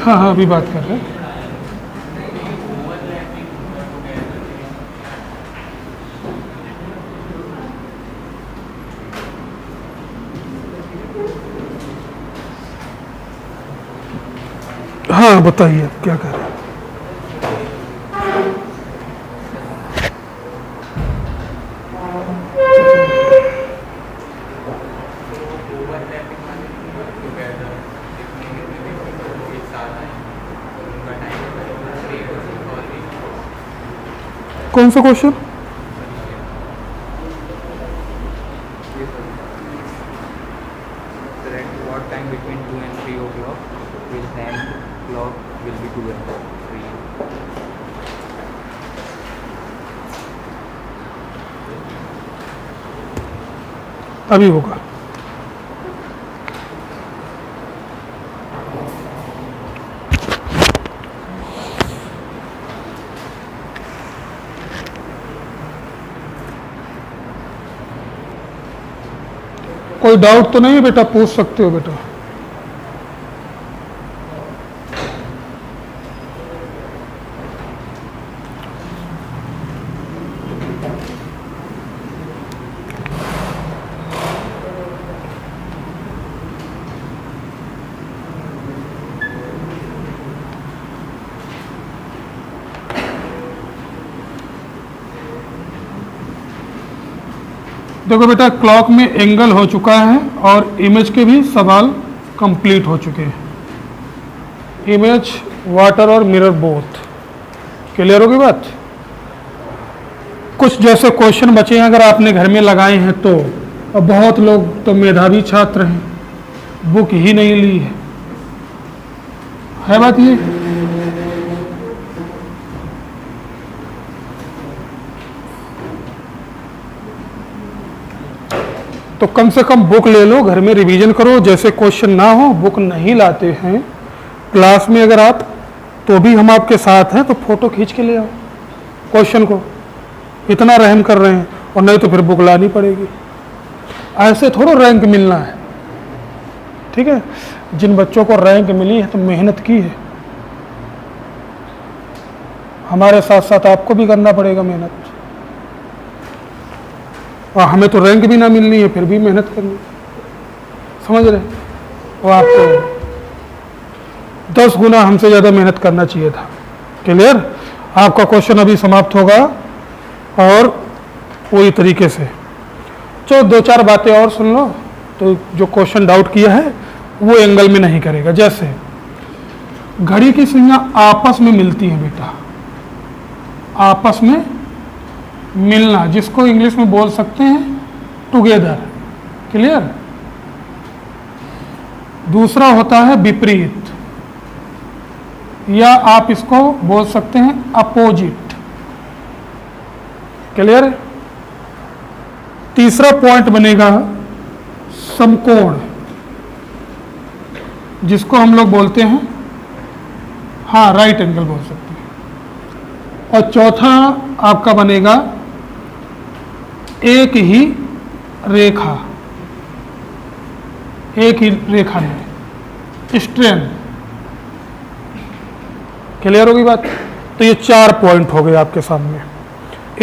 हाँ हाँ, अभी बात कर रहे हैं। हाँ बताइए आप क्या कर रहे हैं। कौन सा question? What time between 2 and 3 o'clock will hand clock will be 2 and 3? अभी होगा। कोई डाउट तो नहीं है बेटा? पूछ सकते हो बेटा। देखो बेटा, क्लॉक में एंगल हो चुका है और इमेज के भी सवाल कंप्लीट हो चुके हैं। इमेज, वाटर और मिरर बोथ। क्लियर होगी बात? कुछ जैसे क्वेश्चन बचे हैं, अगर आपने घर में लगाए हैं तो। और बहुत लोग तो मेधावी छात्र हैं, बुक ही नहीं ली है बात ये। तो कम से कम बुक ले लो, घर में रिवीजन करो। जैसे क्वेश्चन ना हो, बुक नहीं लाते हैं क्लास में अगर आप, तो भी हम आपके साथ हैं, तो फोटो खींच के ले आओ क्वेश्चन को। इतना रहम कर रहे हैं, और नहीं तो फिर बुक लानी पड़ेगी। ऐसे थोड़ा रैंक मिलना है, ठीक है? जिन बच्चों को रैंक मिली है तो मेहनत की है। हमारे साथ साथ आपको भी करना पड़ेगा मेहनत। और हमें तो रैंक भी ना मिलनी है, फिर भी मेहनत करनी, समझ रहे? और आपको 10 गुना हमसे ज़्यादा मेहनत करना चाहिए था। क्लियर? आपका क्वेश्चन अभी समाप्त होगा और पूरी तरीके से। चलो 2-4 बातें और सुन लो। तो जो क्वेश्चन डाउट किया है वो एंगल में नहीं करेगा। जैसे घड़ी की सुइयां आपस में मिलती हैं बेटा, आपस में मिलना, जिसको इंग्लिश में बोल सकते हैं टुगेदर। क्लियर? दूसरा होता है विपरीत, या आप इसको बोल सकते हैं अपोजिट। क्लियर? तीसरा पॉइंट बनेगा समकोण, जिसको हम लोग बोलते हैं, हाँ, राइट एंगल बोल सकते हैं। और चौथा आपका बनेगा एक ही रेखा, एक ही रेखा में, स्ट्रेन। क्लियर होगी बात? तो ये 4 पॉइंट हो गए आपके सामने।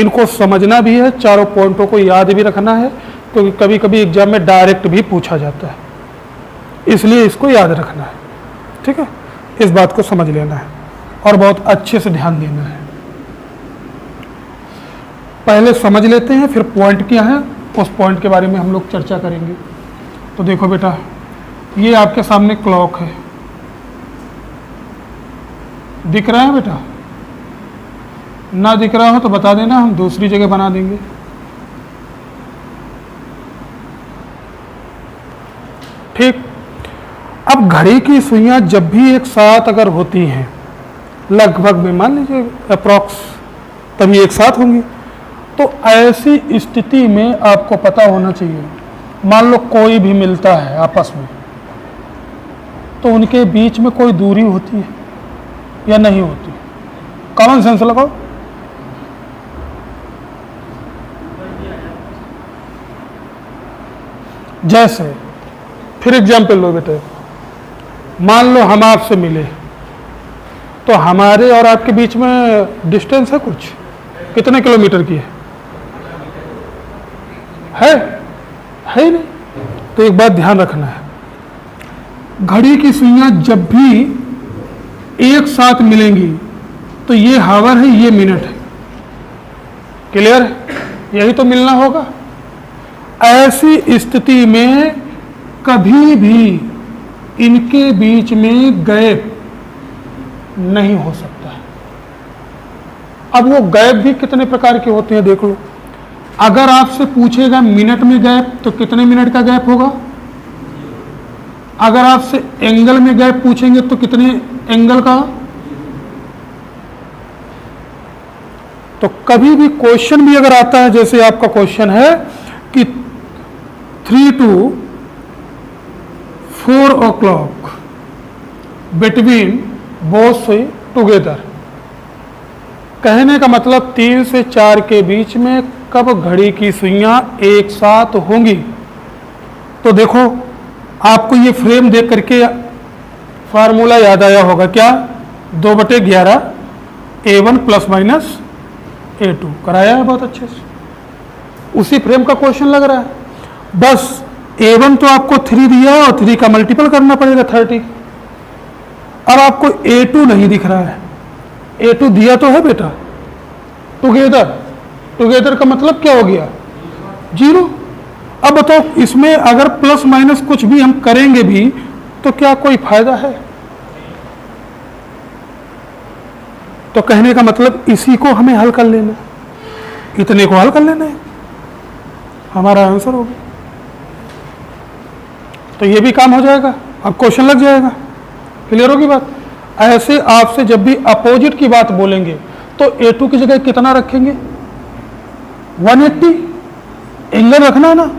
इनको समझना भी है, चारों पॉइंटों को याद भी रखना है, क्योंकि कभी कभी एग्जाम में डायरेक्ट भी पूछा जाता है, इसलिए इसको याद रखना है। ठीक है? इस बात को समझ लेना है और बहुत अच्छे से ध्यान देना है। पहले समझ लेते हैं, फिर पॉइंट क्या है उस पॉइंट के बारे में हम लोग चर्चा करेंगे। तो देखो बेटा, ये आपके सामने क्लॉक है, दिख रहा है बेटा? ना दिख रहा हो तो बता देना, हम दूसरी जगह बना देंगे। ठीक। अब घड़ी की सुइयां जब भी एक साथ अगर होती हैं, लगभग में मान लीजिए अप्रॉक्स तभी एक साथ होंगी, तो ऐसी स्थिति में आपको पता होना चाहिए, मान लो कोई भी मिलता है आपस में, तो उनके बीच में कोई दूरी होती है या नहीं होती? कॉमन सेंस लगाओ। जैसे फिर एग्जाम्पल लो बेटे, मान लो हम आपसे मिले तो हमारे और आपके बीच में डिस्टेंस है कुछ, कितने किलोमीटर की है ही नहीं। तो एक बात ध्यान रखना है, घड़ी की सुइयां जब भी एक साथ मिलेंगी तो ये हावर है, ये मिनट है। क्लियर है? यही तो मिलना होगा। ऐसी स्थिति में कभी भी इनके बीच में गैप नहीं हो सकता है। अब वो गैप भी कितने प्रकार के होते हैं देख लो। अगर आपसे पूछेगा मिनट में गैप तो कितने मिनट का गैप होगा, अगर आपसे एंगल में गैप पूछेंगे तो कितने एंगल का। तो कभी भी क्वेश्चन भी अगर आता है, जैसे आपका क्वेश्चन है कि 3 to 4 o'clock बिटवीन बोथ सुई टुगेदर, कहने का मतलब 3 से 4 के बीच में कब घड़ी की सुइयां एक साथ होंगी। तो देखो आपको ये फ्रेम देख करके फार्मूला याद आया होगा क्या, 2/11 A1 प्लस माइनस A2 कराया है बहुत अच्छे से, उसी फ्रेम का क्वेश्चन लग रहा है। बस A1 तो आपको 3 दिया और 3 का मल्टीपल करना पड़ेगा 30। अब आपको A2 नहीं दिख रहा है, A2 दिया तो है बेटा, टुगेदर, टुगेदर का मतलब क्या हो गया 0। अब बताओ इसमें अगर प्लस माइनस कुछ भी हम करेंगे भी तो क्या कोई फायदा है। तो कहने का मतलब इसी को हमें हल कर लेना, इतने को हल कर लेना है, हमारा आंसर होगा। तो ये भी काम हो जाएगा, अब क्वेश्चन लग जाएगा। क्लियर होगी बात। ऐसे आपसे जब भी अपोजिट की बात बोलेंगे तो A2 की जगह कितना रखेंगे 180 एंगल रखना है ना।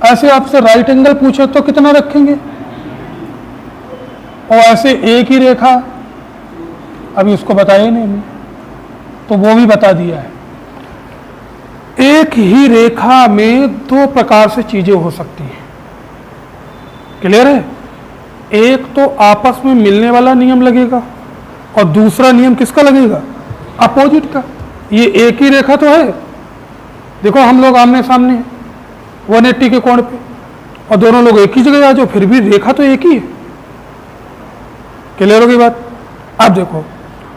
ऐसे आपसे राइट एंगल पूछे तो कितना रखेंगे, और ऐसे एक ही रेखा, अभी उसको बताया ही नहीं तो वो भी बता दिया है। एक ही रेखा में 2 प्रकार से चीजें हो सकती हैं। क्लियर है? एक तो आपस में मिलने वाला नियम लगेगा और दूसरा नियम किसका लगेगा, अपोजिट का। ये एक ही रेखा तो है, देखो हम लोग आमने सामने हैं 180 के कोण पे, और दोनों लोग एक ही जगह आ जाओ, फिर भी रेखा तो एक ही है। क्लियर होगी बात। अब देखो,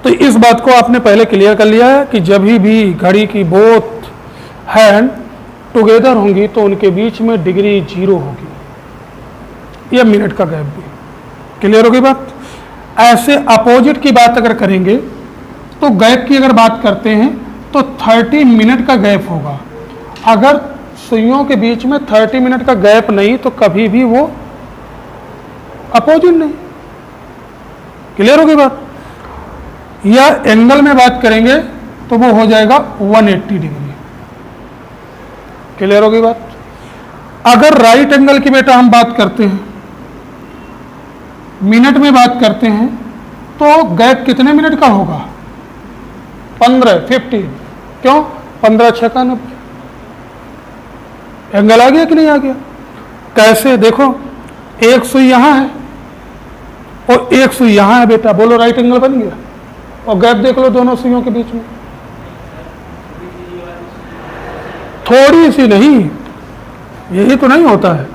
तो इस बात को आपने पहले क्लियर कर लिया है कि जब भी घड़ी की बोथ हैंड टुगेदर होंगी तो उनके बीच में डिग्री 0 होगी, या मिनट का गैप भी। क्लियर होगी बात। ऐसे अपोजिट की बात अगर करेंगे तो गैप की अगर बात करते हैं तो 30 मिनट का गैप होगा। अगर सुइयों के बीच में 30 मिनट का गैप नहीं तो कभी भी वो अपोजिट नहीं। क्लियर होगी बात। या एंगल में बात करेंगे तो वो हो जाएगा 180 डिग्री। क्लियर होगी बात। अगर राइट एंगल की बेटा हम बात करते हैं, मिनट में बात करते हैं तो गैप कितने मिनट का होगा 15 क्यों 15 6 का 90। एंगल आ गया कि नहीं आ गया। कैसे देखो, एक सुई यहां है और एक सुई यहां है बेटा, बोलो राइट एंगल बन गया। और गैप देख लो दोनों सुइयों के बीच में, थोड़ी सी नहीं, यही तो नहीं होता है।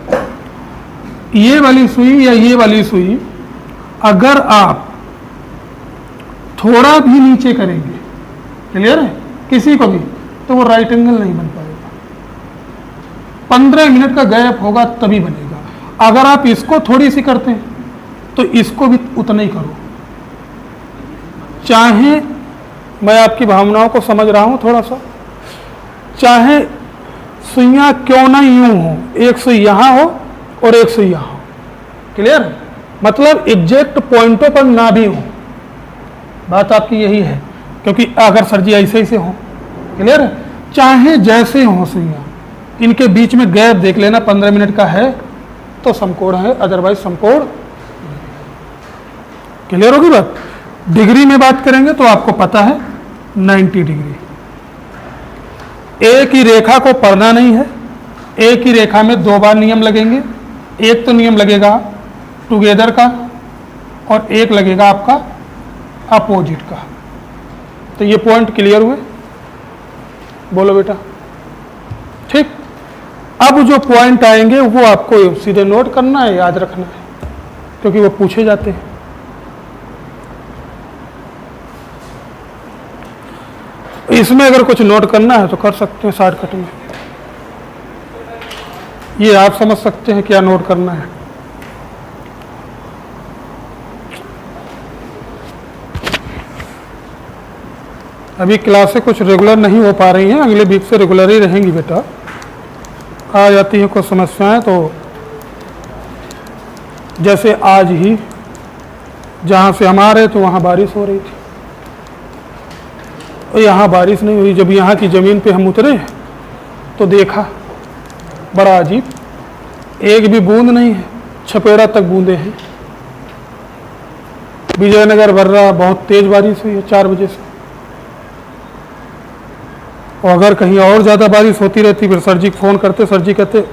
ये वाली सुई या ये वाली सुई अगर आप थोड़ा भी नीचे करेंगे, क्लियर है, किसी को भी, तो वो राइट एंगल नहीं बन पाएगा। 15 मिनट का गैप होगा तभी बनेगा। अगर आप इसको थोड़ी सी करते हैं तो इसको भी उतना ही करो। चाहे मैं आपकी भावनाओं को समझ रहा हूं थोड़ा सा, चाहे सुइयां क्यों ना यूं हो, एक सुई यहां हो और एक सुई यहां हो। क्लियर है? मतलब एग्जैक्ट पॉइंटों पर ना भी हो, बात आपकी यही है, क्योंकि अगर सर जी ऐसे ही से हो। क्लियर है? चाहे जैसे हो सुइयां, इनके बीच में गैप देख लेना 15 मिनट का है तो समकोण है, अदरवाइज समकोण। क्लियर होगी बात। डिग्री में बात करेंगे तो आपको पता है 90 डिग्री। एक ही रेखा को पढ़ना नहीं है, एक ही रेखा में 2 बार नियम लगेंगे। एक तो नियम लगेगा टुगेदर का और एक लगेगा आपका अपोजिट का। तो ये पॉइंट क्लियर हुए? बोलो बेटा। ठीक, अब जो पॉइंट आएंगे वो आपको सीधे नोट करना है, याद रखना है, क्योंकि वो पूछे जाते हैं। इसमें अगर कुछ नोट करना है तो कर सकते हैं शॉर्टकट में। ये आप समझ सकते हैं क्या नोट करना है। अभी क्लासें कुछ रेगुलर नहीं हो पा रही हैं, अगले वीक से रेगुलर ही रहेंगी बेटा। आ जाती हैं कुछ समस्याएं, तो जैसे आज ही जहाँ से हम आ रहे थे वहाँ बारिश हो रही थी, और यहाँ बारिश नहीं हुई। जब यहाँ की ज़मीन पे हम उतरे तो देखा बड़ा अजीब, एक भी बूंद नहीं है, छपेरा तक बूंदे हैं। विजयनगर बर्रा बहुत तेज़ बारिश हुई है 4 बजे से, और अगर कहीं और ज़्यादा बारिश होती रहती फिर सर जी को फ़ोन करते, सर जी कहते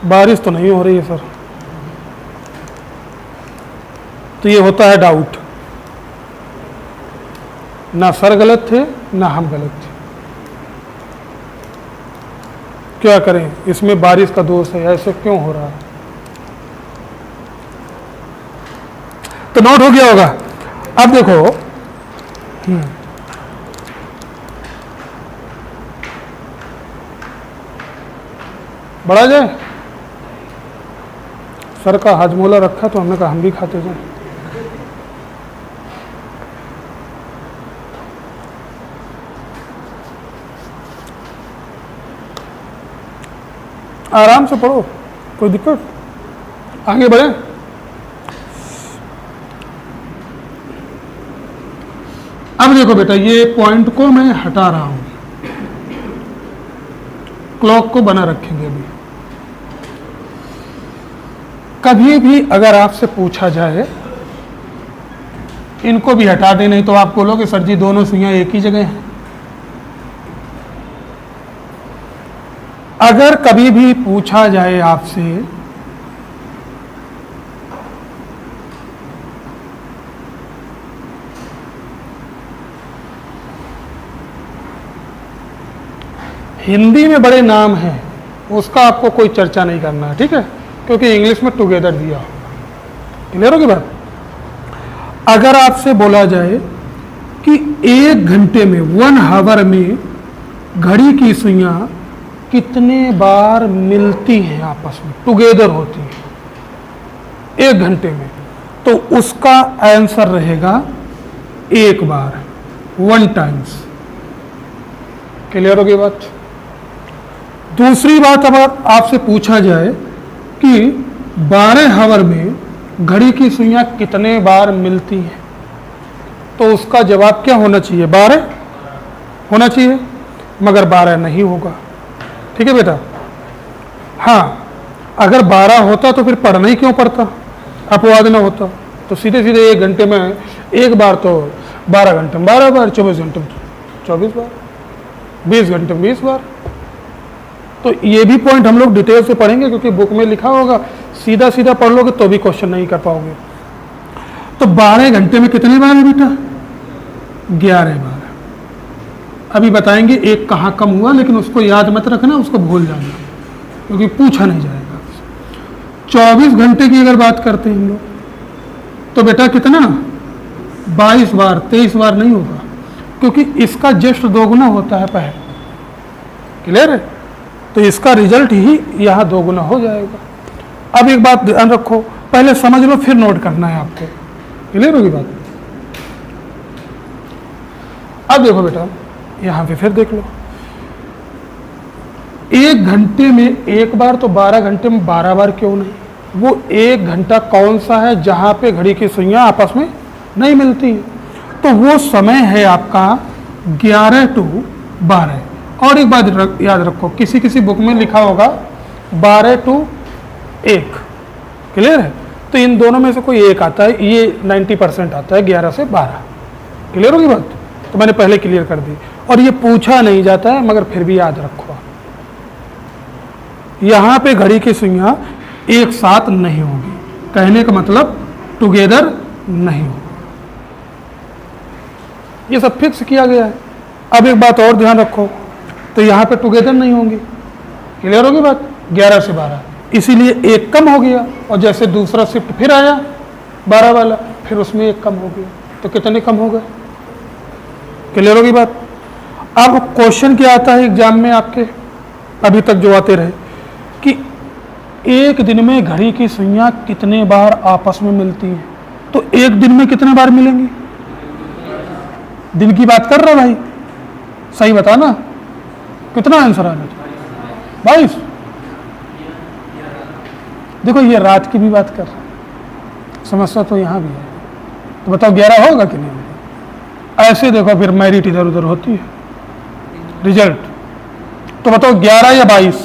बारिश तो नहीं हो रही है सर। तो ये होता है डाउट, ना सर गलत थे ना हम गलत थे। क्या करें, इसमें बारिश का दोष है, ऐसे क्यों हो रहा है? तो नोट हो गया होगा। अब देखो, बढ़ा जाए। सर का हाजमोला रखा तो हमने कहा हम भी खाते जाए। आराम से पढ़ो, कोई दिक्कत, आगे बढ़े। अब देखो बेटा, ये पॉइंट को मैं हटा रहा हूं, क्लॉक को बना रखेंगे अभी। कभी भी अगर आपसे पूछा जाए, इनको भी हटा दे, नहीं तो आप बोलोगे सर जी दोनों सुइयां एक ही जगह हैं। अगर कभी भी पूछा जाए आपसे हिंदी में बड़े नाम हैं, उसका आपको कोई चर्चा नहीं करना है, ठीक है, क्योंकि इंग्लिश में टुगेदर दिया होगा। क्लियर होगी बात? अगर आपसे बोला जाए कि 1 घंटे में 1 आवर में घड़ी की सुइयां कितने बार मिलती हैं, आपस में टुगेदर होती हैं 1 घंटे में, तो उसका आंसर रहेगा 1 बार, 1 टाइम्स। क्लियर होगी बात? दूसरी बात, अगर आपसे पूछा जाए कि 12 आवर में घड़ी की सुइयां कितने बार मिलती हैं, तो उसका जवाब क्या होना चाहिए? 12 होना चाहिए, मगर 12 नहीं होगा। ठीक है बेटा? हाँ, अगर 12 होता तो फिर पढ़ना ही क्यों पड़ता, अपवाद ना होता। तो सीधे सीधे 1 घंटे में 1 बार, तो 12 घंटे में 12 बार, 24 घंटे में 24 बार, 20 घंटे में 20 बार। तो ये भी पॉइंट हम लोग डिटेल से पढ़ेंगे, क्योंकि बुक में लिखा होगा, सीधा सीधा पढ़ लोगे तो भी क्वेश्चन नहीं कर पाओगे। तो 12 घंटे में कितने बार है बेटा? 11 बार। अभी बताएंगे एक कहाँ कम हुआ, लेकिन उसको याद मत रखना, उसको भूल जाना, क्योंकि पूछा नहीं जाएगा। 24 घंटे की अगर बात करते हैं हम लोग, तो बेटा कितना? 22 बार, 23 बार नहीं होगा, क्योंकि इसका जस्ट 2 गुना होता है पहले। क्लियर है? तो इसका रिजल्ट ही यहाँ 2 गुना हो जाएगा। अब एक बात ध्यान रखो, पहले समझ लो फिर नोट करना है आपको। क्लियर होगी बात? अब देखो बेटा, यहाँ पे फिर देख लो, 1 घंटे में 1 बार, तो 12 घंटे में 12 बार क्यों नहीं? वो 1 घंटा कौन सा है जहाँ पे घड़ी की सुइयां आपस में नहीं मिलती? तो वो समय है आपका 11 to 12। और एक बात याद रखो, किसी किसी बुक में लिखा होगा 12 to 1। क्लियर है? तो इन दोनों में से कोई एक आता है, ये 90% आता है 11 से 12। क्लियर होगी बात? तो मैंने पहले क्लियर कर दी, और ये पूछा नहीं जाता है, मगर फिर भी याद रखो, यहाँ पे घड़ी की सुइयां एक साथ नहीं होगी। कहने का मतलब टुगेदर नहीं होगी। ये सब फिक्स किया गया है। अब एक बात और ध्यान रखो, तो यहाँ पे टुगेदर नहीं होंगी, क्लियर होगी बात, 11 से 12, इसीलिए एक कम हो गया, और जैसे दूसरा शिफ्ट फिर आया 12 वाला, फिर उसमें एक कम हो गया, तो कितने कम हो गए, क्लियर होगी बात। अब क्वेश्चन क्या आता है एग्जाम में आपके, अभी तक जो आते रहे, कि एक दिन में घड़ी की सुइयां कितने बार आपस में मिलती हैं, तो एक दिन में कितने बार मिलेंगी, दिन की बात कर रहा भाई, सही बता ना, कितना आंसर आना चाहिए, 22। देखो ये रात की भी बात कर रहा है, समस्या तो यहाँ भी है, तो बताओ 11 होगा कि नहीं होगा। ऐसे देखो फिर मेरिट इधर उधर होती है, रिजल्ट, तो बताओ 11 या 22,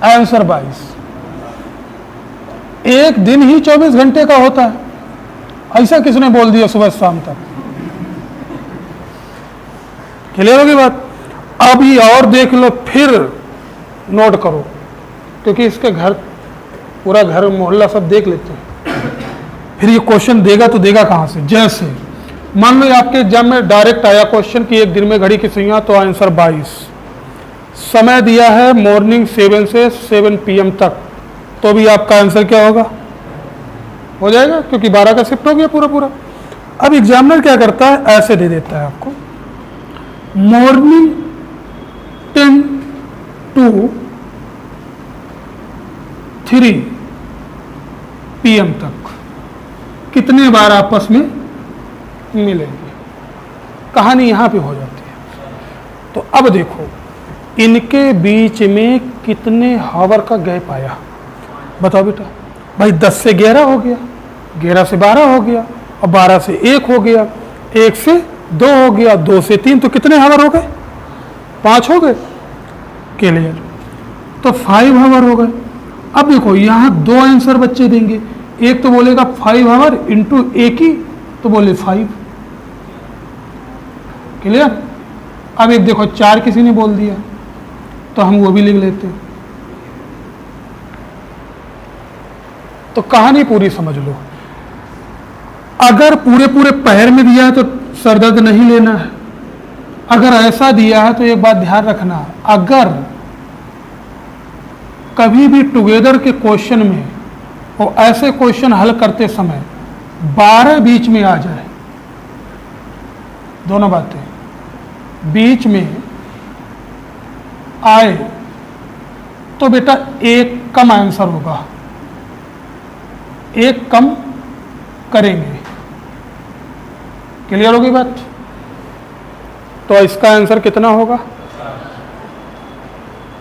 आंसर 22। एक दिन ही 24 घंटे का होता है, ऐसा किसने बोल दिया सुबह शाम तक, क्लियर होगी बात। अब ये और देख लो, फिर नोट करो, क्योंकि इसके घर, पूरा घर मोहल्ला सब देख लेते हैं, फिर ये क्वेश्चन देगा तो देगा कहां से। जैसे मान लो आपके एग्जाम में डायरेक्ट आया क्वेश्चन कि एक दिन में घड़ी की सुइयां, तो आंसर 22, समय दिया है मॉर्निंग 7 से 7 PM तक, तो भी आपका आंसर क्या होगा, हो जाएगा, क्योंकि 12 का शिफ्ट हो गया पूरा पूरा। अब एग्जामिनर क्या करता है, ऐसे दे देता है आपको, मॉर्निंग 10 to 3 PM तक कितने बार आपस में मिलेंगे, कहानी यहां पे हो जाती है। तो अब देखो इनके बीच में कितने हावर का गैप आया, बताओ बेटा। भाई 10 से 11 हो गया, 11 से 12 हो गया, और 12 से 1 हो गया, 1 से 2 हो गया, 2 से 3, तो कितने हावर हो गए, 5 हो गए, क्लियर। तो 5 हावर हो गए। अब देखो यहाँ 2 आंसर बच्चे देंगे, एक तो बोलेगा 5 हावर इंटू एक ही, तो बोले 5, क्लियर। अब एक देखो 4 किसी ने बोल दिया, तो हम वो भी लिख लेते हैं। तो कहानी पूरी समझ लो, अगर पूरे पूरे पहर में दिया है तो सरदर्द नहीं लेना है, अगर ऐसा दिया है तो एक बात ध्यान रखना, अगर कभी भी टुगेदर के क्वेश्चन में और ऐसे क्वेश्चन हल करते समय 12 बीच में आ जाए, दोनों बातें बीच में आए, तो बेटा एक कम आंसर होगा, एक कम करेंगे, क्लियर होगी बात। तो इसका आंसर कितना होगा,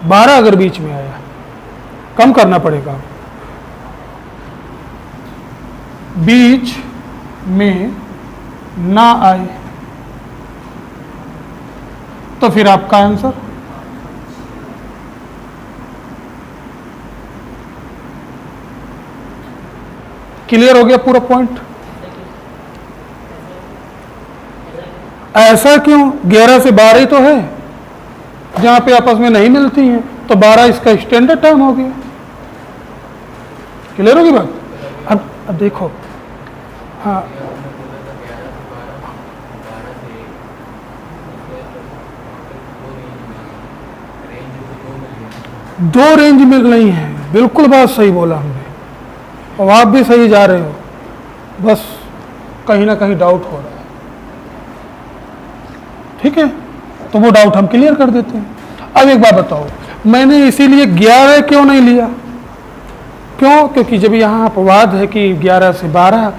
12 अगर बीच में आया, कम करना पड़ेगा, बीच में ना आए, तो फिर आपका आंसर क्लियर हो गया पूरा पॉइंट। ऐसा क्यों, 11 से 12 ही तो है, जहां पे आपस में नहीं मिलती हैं, तो 12 इसका स्टैंडर्ड टाइम हो गया, क्लियर होगी बात। अब देखो, हाँ दो रेंज मिल रही है, बिल्कुल बात सही बोला हमने, और आप भी सही जा रहे हो, बस कहीं ना कहीं डाउट हो रहा है, ठीक है, तो वो डाउट हम क्लियर कर देते हैं। अब एक बात बताओ, मैंने इसीलिए 11 क्यों नहीं लिया, क्यों, क्योंकि जब यहाँ अपवाद है कि 11 से 12,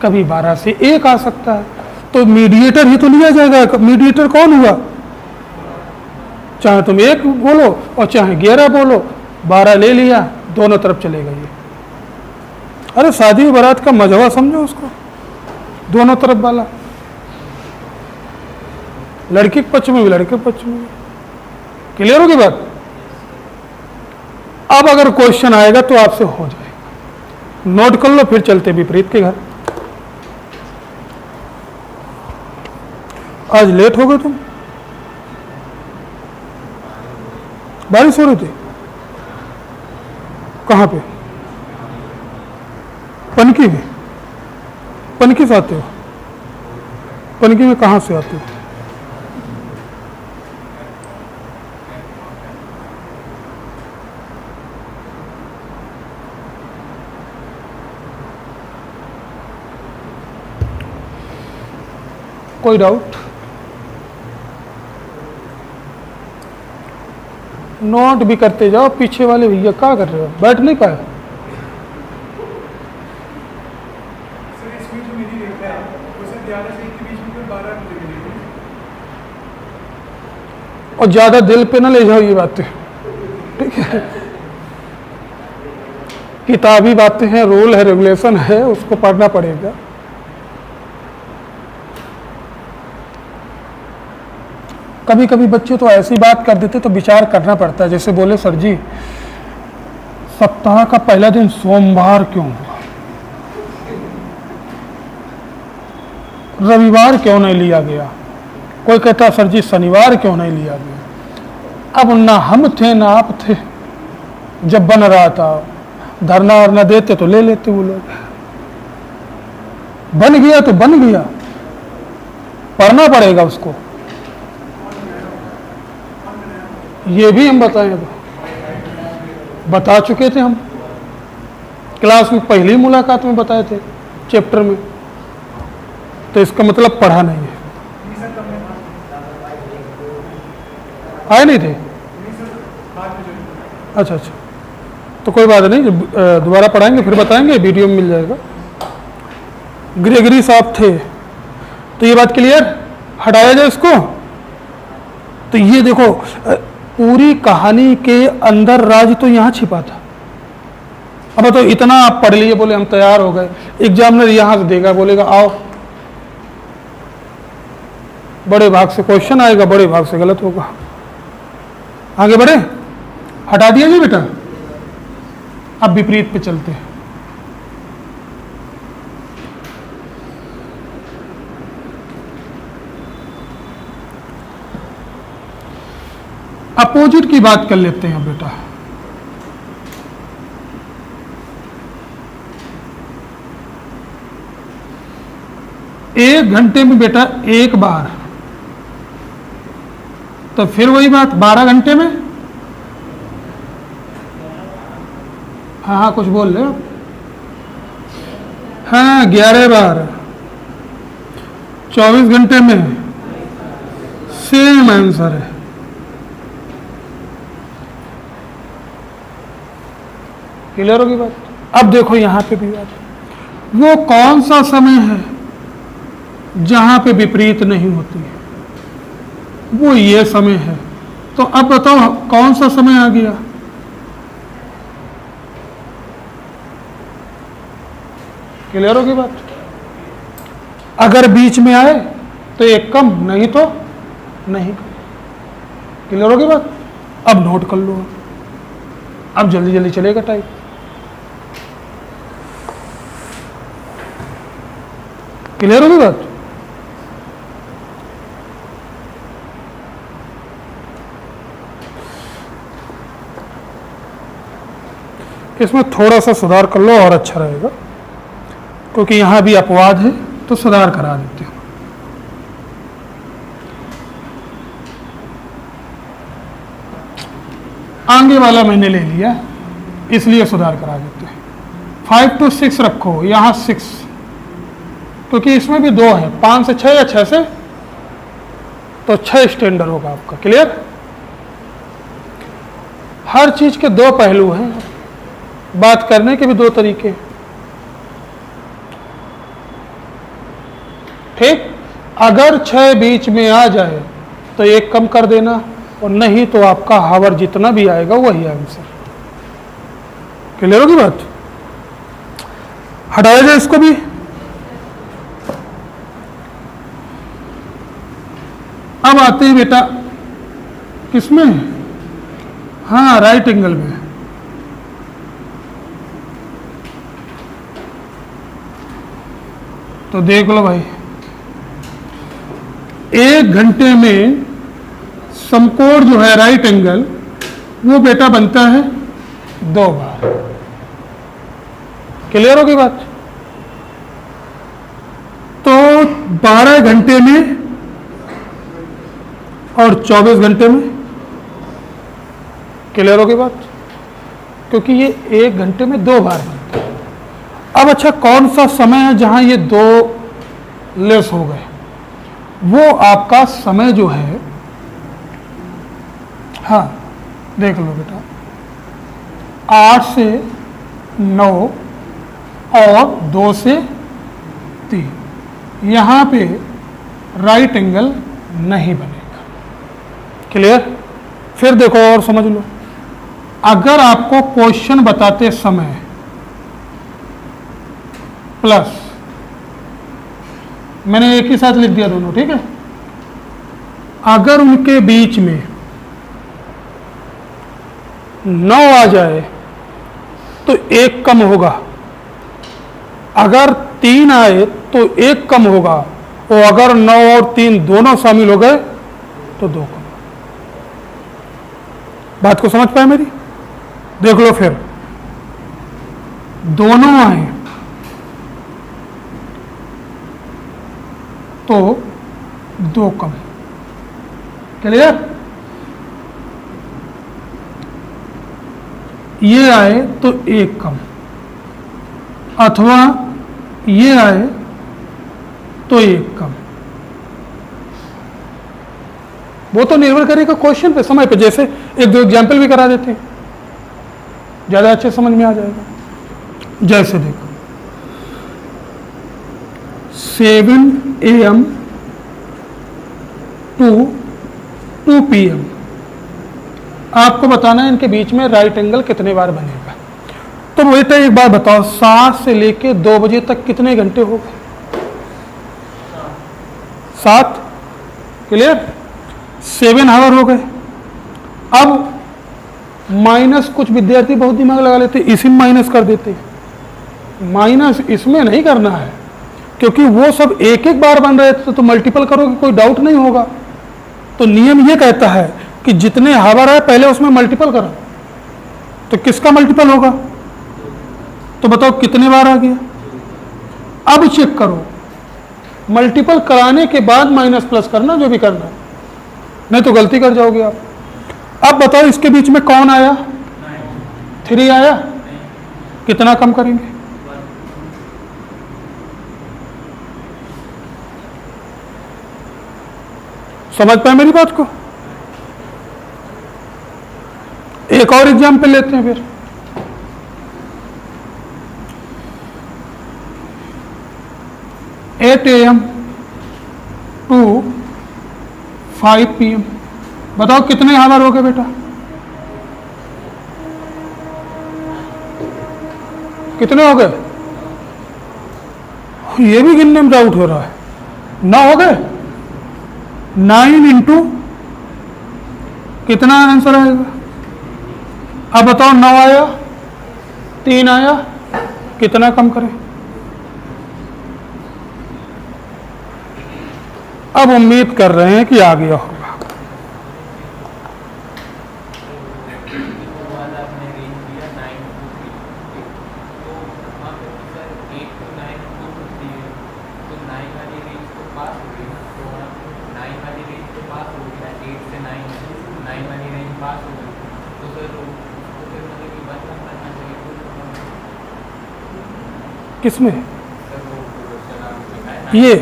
कभी 12 से 1 आ सकता है, तो मीडिएटर ही तो लिया जाएगा। मीडिएटर कौन हुआ, चाहे तुम 1 बोलो और चाहे 11 बोलो, 12 ले लिया, दोनों तरफ चलेगा ये। अरे शादी बारात का मजवा समझो उसको, दोनों तरफ वाला, लड़की के पक्ष में भी लड़के के पक्ष में भी, क्लियर होगी बात। अब अगर क्वेश्चन आएगा तो आपसे हो जाएगा, नोट कर लो, फिर चलते विपरीत के घर। आज लेट हो गए तुम, बारिश हो रही थी, कहाँ पे, पनकी में, पनकी से आते हो, बचपन की में कहाँ से आती है? कोई डाउट? नोट भी करते जाओ। पीछे वाले भैया क्या कर रहे हो, बैठ नहीं पाए? और ज्यादा दिल पे ना ले जाओ ये बातें, ठीक है? किताबी बातें हैं, रूल है, रेगुलेशन है, उसको पढ़ना पड़ेगा। कभी कभी बच्चे तो ऐसी बात कर देते तो विचार करना पड़ता है। जैसे बोले सर जी सप्ताह का पहला दिन सोमवार क्यों हुआ, रविवार क्यों नहीं लिया गया? कोई कहता सर जी शनिवार क्यों नहीं लिया गया? अब ना हम थे ना आप थे, जब बन रहा था धरना वरना देते तो ले लेते वो लोग। बन गया तो बन गया, पढ़ना पड़ेगा उसको। ये भी हम बताएं, बता चुके थे हम क्लास में, पहली मुलाकात में बताए थे चैप्टर में। तो इसका मतलब पढ़ा नहीं है। आए नहीं थे? अच्छा अच्छा, तो कोई बात नहीं, दोबारा पढ़ाएंगे फिर बताएंगे, वीडियो में मिल जाएगा। ग्रेगरी साहब थे, तो ये बात क्लियर? हटाया जाए इसको। तो ये देखो पूरी कहानी के अंदर राज तो यहाँ छिपा था। अब तो इतना आप पढ़ लिए, बोले हम तैयार हो गए, एग्जामिनर यहाँ से देगा, बोलेगा आओ, बड़े भाग से क्वेश्चन आएगा, बड़े भाग से गलत होगा। आगे बढ़े? हटा दिया जी बेटा। अब विपरीत पे चलते हैं। अपोजिट की बात कर लेते हैं बेटा। एक घंटे में बेटा एक बार, तो फिर वही बात 12 घंटे में। हाँ हाँ कुछ बोल रहे हो? हाँ 11 बार 24 घंटे में, सेम आंसर है। क्लियर होगी बात? अब देखो यहां पे भी बात, वो कौन सा समय है जहां पे विपरीत नहीं होती है? वो ये समय है। तो अब बताओ कौन सा समय आ गया? क्लियर होगी बात? अगर बीच में आए तो एक कम, नहीं तो नहीं। क्लियर होगी बात? अब नोट कर लो, अब जल्दी जल्दी चलेगा टाइप। क्लियर होगी बात? इसमें थोड़ा सा सुधार कर लो और अच्छा रहेगा, क्योंकि यहां भी अपवाद है, तो सुधार करा देते हैं। आगे वाला मैंने ले लिया, इसलिए सुधार करा देते हैं। 5 to 6 रखो, यहां 6, क्योंकि इसमें भी 2 है, 5 से 6 या 6 से, तो 6 स्टैंडर्ड होगा आपका। क्लियर? हर चीज के 2 पहलू हैं, बात करने के भी 2 तरीके। ठीक? अगर 6 बीच में आ जाए तो 1 कम कर देना, और नहीं तो आपका हावर जितना भी आएगा वही आंसर। क्लियर होगी बात? हटाया जाए इसको भी। अब आते हैं बेटा किसमें? हाँ राइट एंगल में। तो देख लो भाई, 1 घंटे में समकोण जो है राइट एंगल, वो बेटा बनता है 2 बार। क्लियर होगी बात? तो 12 घंटे में और 24 घंटे में। क्लियर होगी बात? क्योंकि ये 1 घंटे में 2 बार बनता है। अब अच्छा, कौन सा समय है जहां ये 2 लेस हो गए? वो आपका समय जो है, हाँ देख लो बेटा, 8 से 9 और 2 से 3, यहां पे राइट एंगल नहीं बनेगा। क्लियर? फिर देखो और समझ लो, अगर आपको क्वेश्चन बताते समय प्लस, मैंने एक ही साथ लिख दिया दोनों, ठीक है, अगर उनके बीच में 9 आ जाए तो 1 कम होगा, अगर 3 आए तो 1 कम होगा, और अगर 9 और 3 दोनों शामिल हो गए तो 2 कम। बात को समझ पाए मेरी? देख लो फिर, दोनों आए तो 2 कम। क्लियर? ये आए तो 1 कम, अथवा ये आए तो 1 कम। वो तो निर्भर करेगा क्वेश्चन पे, समय पे। जैसे 1-2 एग्जाम्पल भी करा देते हैं, ज्यादा अच्छे समझ में आ जाएगा। जैसे देखो, 7 AM to 2 PM, आपको बताना है इनके बीच में राइट एंगल कितने बार बनेगा। तो बेटा एक बार बताओ, 7 से लेके 2 बजे तक कितने घंटे हो गए? 7। क्लियर? 7 आवर हो गए। अब माइनस, कुछ विद्यार्थी बहुत दिमाग लगा लेते, इसी में माइनस कर देते। माइनस इसमें नहीं करना है, क्योंकि वो सब एक एक बार बन रहे थे, तो मल्टीपल करोगे कोई डाउट नहीं होगा। तो नियम ये कहता है कि जितने हावर है पहले उसमें मल्टीपल करो। तो किसका मल्टीपल होगा? तो बताओ कितने बार आ गया। अब चेक करो, मल्टीपल कराने के बाद माइनस प्लस करना, जो भी करना, नहीं तो गलती कर जाओगे आप। अब बताओ इसके बीच में कौन आया? 3 आया। कितना कम करेंगे? समझ पाए मेरी बात को? एक और एग्जाम्पल लेते हैं फिर। एट AM to 5 PM, बताओ कितने आवर हो गए बेटा? कितने हो गए? ये भी गिनने में डाउट हो रहा है। 9 हो गए। 9 इंटू कितना आंसर आएगा? अब बताओ, 9 आया, 3 आया, कितना कम करें? अब उम्मीद कर रहे हैं कि आ गया होगा। किसमें? ये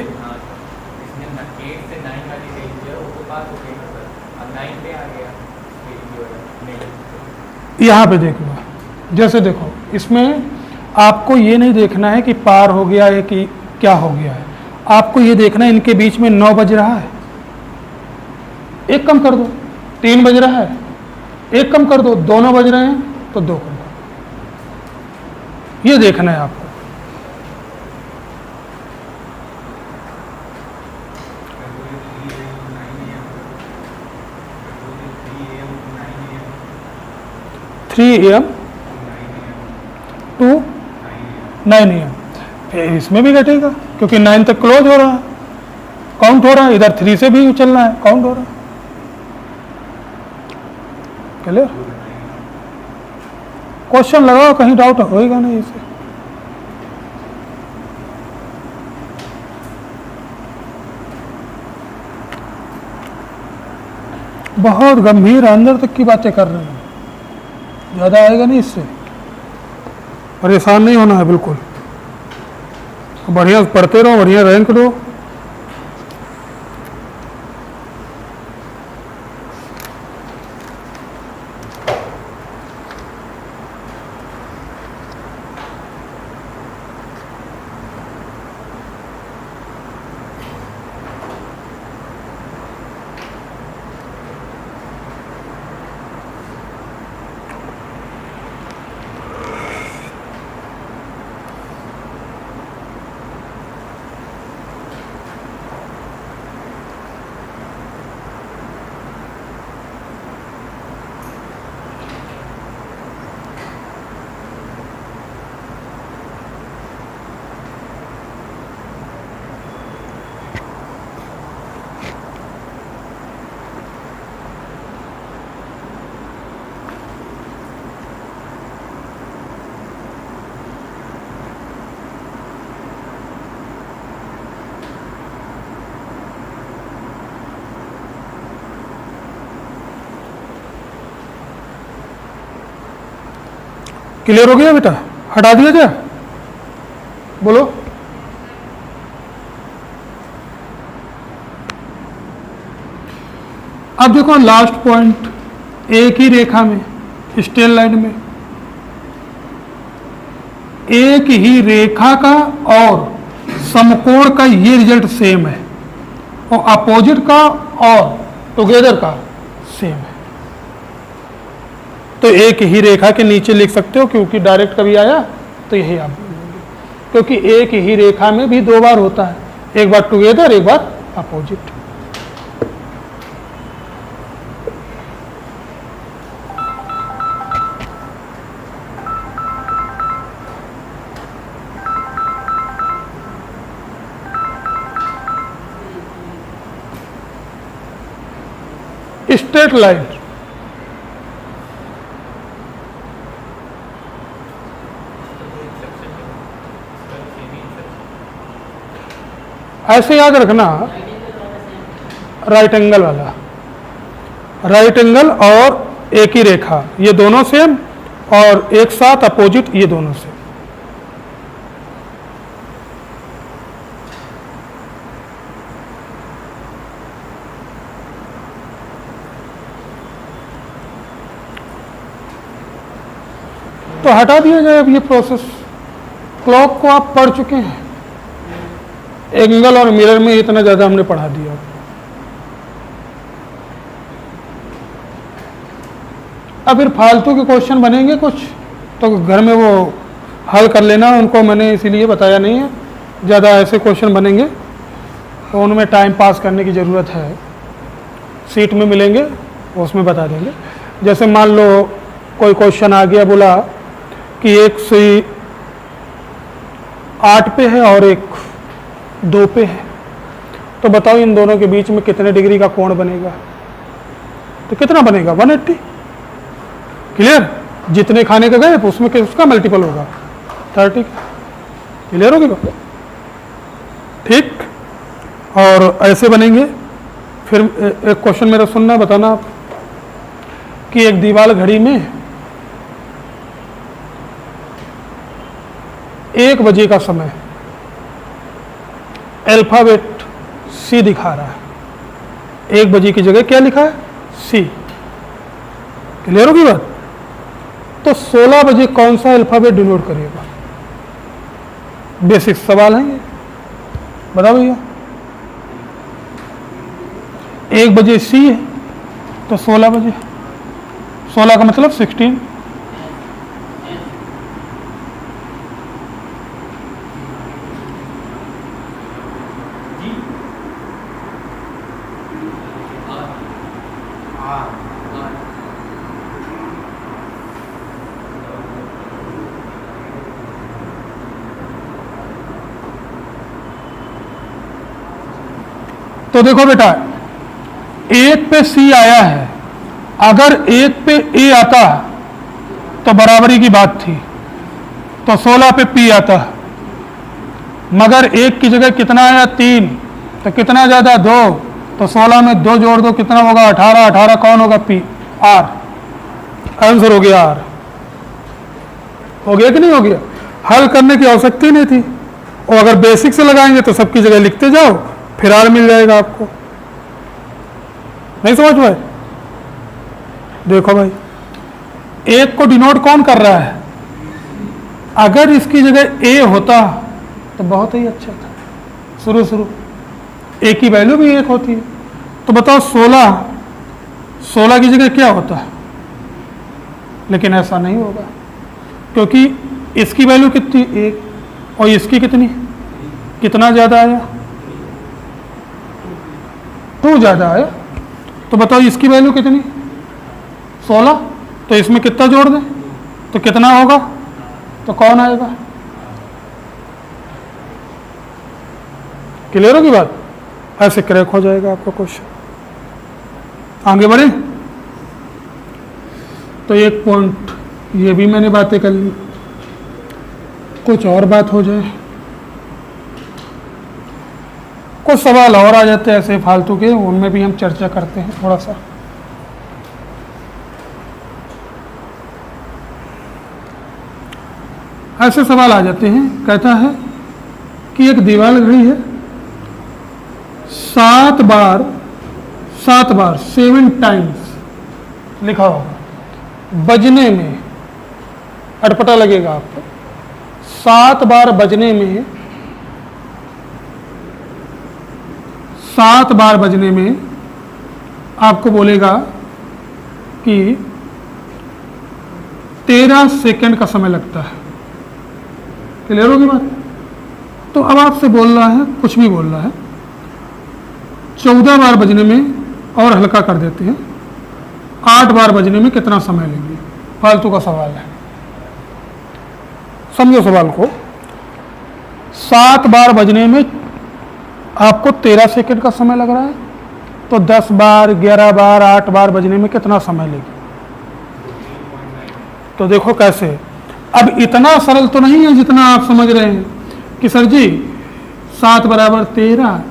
यहाँ पे देख लो। जैसे देखो, इसमें आपको ये नहीं देखना है कि पार हो गया है कि क्या हो गया है, आपको ये देखना है इनके बीच में 9 बज रहा है, 1 कम कर दो। 3 बज रहा है, 1 कम कर दो। दोनों बज रहे हैं तो 2 कम कर दो। ये देखना है आपको। AM to 9 AM, फिर इसमें भी घटेगा क्योंकि 9 तक क्लोज हो रहा है, काउंट हो रहा है। इधर 3 से भी चलना है, काउंट हो रहा है। क्लियर? क्वेश्चन लगाओ, कहीं डाउट होएगा नहीं इसे। बहुत गंभीर अंदर तक की बातें कर रहे हैं, ज़्यादा आएगा नहीं इससे, परेशान नहीं होना है बिल्कुल। बढ़िया पढ़ते रहो, बढ़िया रैंक लो। क्लियर हो गया बेटा? हटा दिया जाए? बोलो। अब देखो लास्ट पॉइंट, एक ही रेखा में, स्ट्रेट लाइन में, एक ही रेखा का और समकोण का ये रिजल्ट सेम है और अपोजिट का और टुगेदर का सेम है। तो एक ही रेखा के नीचे लिख सकते हो, क्योंकि डायरेक्ट कभी आया तो यही आप बोलोगे, क्योंकि एक ही रेखा में भी दो बार होता है, एक बार टुगेदर, एक बार अपोजिट। स्ट्रेट लाइन, ऐसे याद रखना, राइट एंगल वाला, राइट एंगल और एक ही रेखा, ये दोनों सेम, और एक साथ अपोजिट, ये दोनों सेम। तो हटा दिया जाए अब ये प्रोसेस। क्लॉक को आप पढ़ चुके हैं, एंगल और मिरर में इतना ज़्यादा हमने पढ़ा दिया। अब फिर फालतू के क्वेश्चन बनेंगे कुछ, तो घर में वो हल कर लेना, उनको मैंने इसीलिए बताया नहीं है। ज़्यादा ऐसे क्वेश्चन बनेंगे तो उनमें टाइम पास करने की ज़रूरत है, सीट में मिलेंगे उसमें बता देंगे। जैसे मान लो कोई क्वेश्चन आ गया, बोला कि एक सुई 8 पे है और एक 2 पे है, तो बताओ इन दोनों के बीच में कितने डिग्री का कोण बनेगा? तो कितना बनेगा? 180। क्लियर? जितने खाने का गए उसमें उसका मल्टीपल होगा 30। क्लियर होगी बात? ठीक। और ऐसे बनेंगे। फिर एक क्वेश्चन मेरा सुनना, बताना कि एक दीवार घड़ी में 1 बजे का समय अल्फाबेट सी दिखा रहा है। 1 बजे की जगह क्या लिखा है? सी। क्लियर होगी बात? तो 16 बजे कौन सा अल्फाबेट डिनोट करेगा? बेसिक सवाल है ये, बताओ भैया। 1 बजे सी है तो 16 बजे, 16 का मतलब 16। तो देखो बेटा, 1 पे सी आया है, अगर 1 पे ए आता तो बराबरी की बात थी, तो 16 पे पी आता। मगर 1 की जगह कितना आया? 3, तो कितना ज़्यादा? 2, तो 16 में 2 जोड़ दो, कितना होगा 18, 18 कौन होगा पी, आर, आंसर हो गया आर। हो गया कि नहीं हो गया? हल करने की आवश्यकता ही नहीं थी, और अगर बेसिक से लगाएंगे तो सबकी जगह लिखते जाओ, फिर आर मिल जाएगा आपको। नहीं समझ में? देखो भाई, एक को डिनोट कौन कर रहा है? अगर इसकी जगह ए होता तो बहुत ही अच्छा था, शुरू शुरू ए की वैल्यू भी 1 होती है। तो बताओ 16 की जगह क्या होता है? लेकिन ऐसा नहीं होगा, क्योंकि इसकी वैल्यू कितनी 1 और इसकी कितनी, कितना ज़्यादा आया? 2 ज़्यादा आया। तो बताओ इसकी वैल्यू कितनी 16, तो इसमें कितना जोड़ दें तो कितना होगा? तो कौन आएगा? क्लियर होगी बात? ऐसे क्रैक हो जाएगा आपका क्वेश्चन। आगे बढ़े तो एक पॉइंट ये भी मैंने बातें कर ली, कुछ और बात हो जाए, कुछ सवाल और आ जाते हैं ऐसे फालतू के, उनमें भी हम चर्चा करते हैं थोड़ा सा। ऐसे सवाल आ जाते हैं, कहता है कि एक दीवार घड़ी है, 7 बार 7 टाइम्स लिखा होगा, बजने में अटपटा लगेगा आपको। 7 बार बजने में, 7 बार बजने में आपको बोलेगा कि 13 सेकंड का समय लगता है। क्लियर होगी बात? तो अब आपसे बोल रहा है, कुछ भी बोल रहा है, 14 बार बजने में, और हल्का कर देते हैं, 8 बार बजने में कितना समय लेंगे? फालतू का सवाल है, समझो सवाल को। 7 बार बजने में आपको 13 सेकंड का समय लग रहा है, तो 10 बार, 11 बार, 8 बार बजने में कितना समय लेगी? तो देखो कैसे, अब इतना सरल तो नहीं है जितना आप समझ रहे हैं कि सर जी 7 बराबर 13,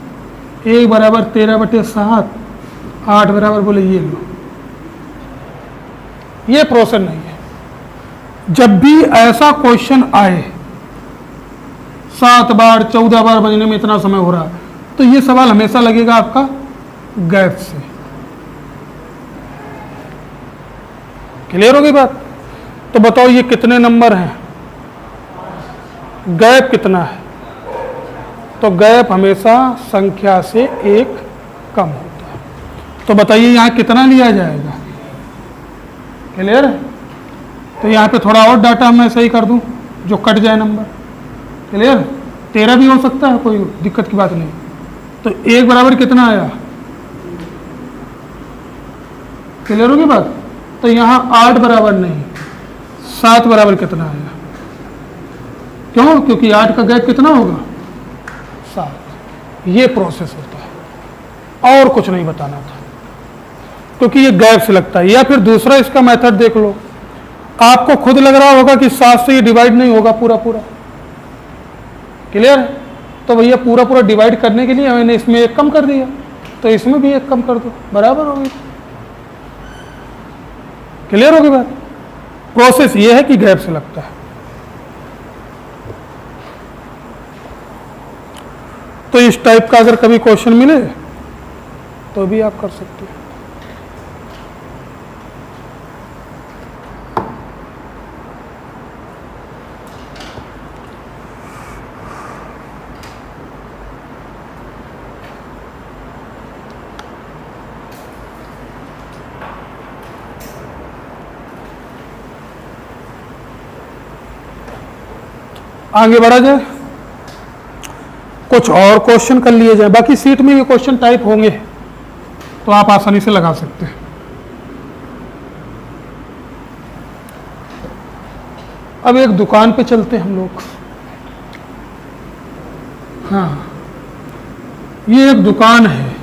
1 बराबर 13/7, 8 बराबर बोले ये लो। ये प्रोसेस नहीं है। जब भी ऐसा क्वेश्चन आए 7 बार 14 बार बजने में इतना समय हो रहा है, तो ये सवाल हमेशा लगेगा आपका गैप से। क्लियर होगी बात? तो बताओ ये कितने नंबर हैं, गैप कितना है? तो गैप हमेशा संख्या से 1 कम होता है। तो बताइए यहाँ कितना लिया जाएगा? क्लियर है? तो यहाँ पे थोड़ा और डाटा मैं सही कर दूं जो कट जाए नंबर। क्लियर? 13 भी हो सकता है, कोई दिक्कत की बात नहीं। तो 1 बराबर कितना आया? क्लियर होगी बात? तो यहाँ 8 बराबर नहीं, 7 बराबर कितना आया? क्यों? क्योंकि 8 का गैप कितना होगा? 7। ये प्रोसेस होता है, और कुछ नहीं बताना था, क्योंकि ये गैप से लगता है। या फिर दूसरा इसका मेथड देख लो, आपको खुद लग रहा होगा कि 7 से ये डिवाइड नहीं होगा पूरा पूरा। क्लियर? तो भैया पूरा पूरा डिवाइड करने के लिए मैंने इसमें 1 कम कर दिया, तो इसमें भी 1 कम कर दो, बराबर होगी। क्लियर होगी बात? प्रोसेस ये है कि गैप से लगता है। तो इस टाइप का अगर कभी क्वेश्चन मिले तो भी आप कर सकते हैं। आगे बढ़ा जाए, कुछ और क्वेश्चन कर लिए जाए। बाकी सीट में ये क्वेश्चन टाइप होंगे तो आप आसानी से लगा सकते हैं। अब एक दुकान पे चलते हैं हम लोग। हाँ, ये एक दुकान है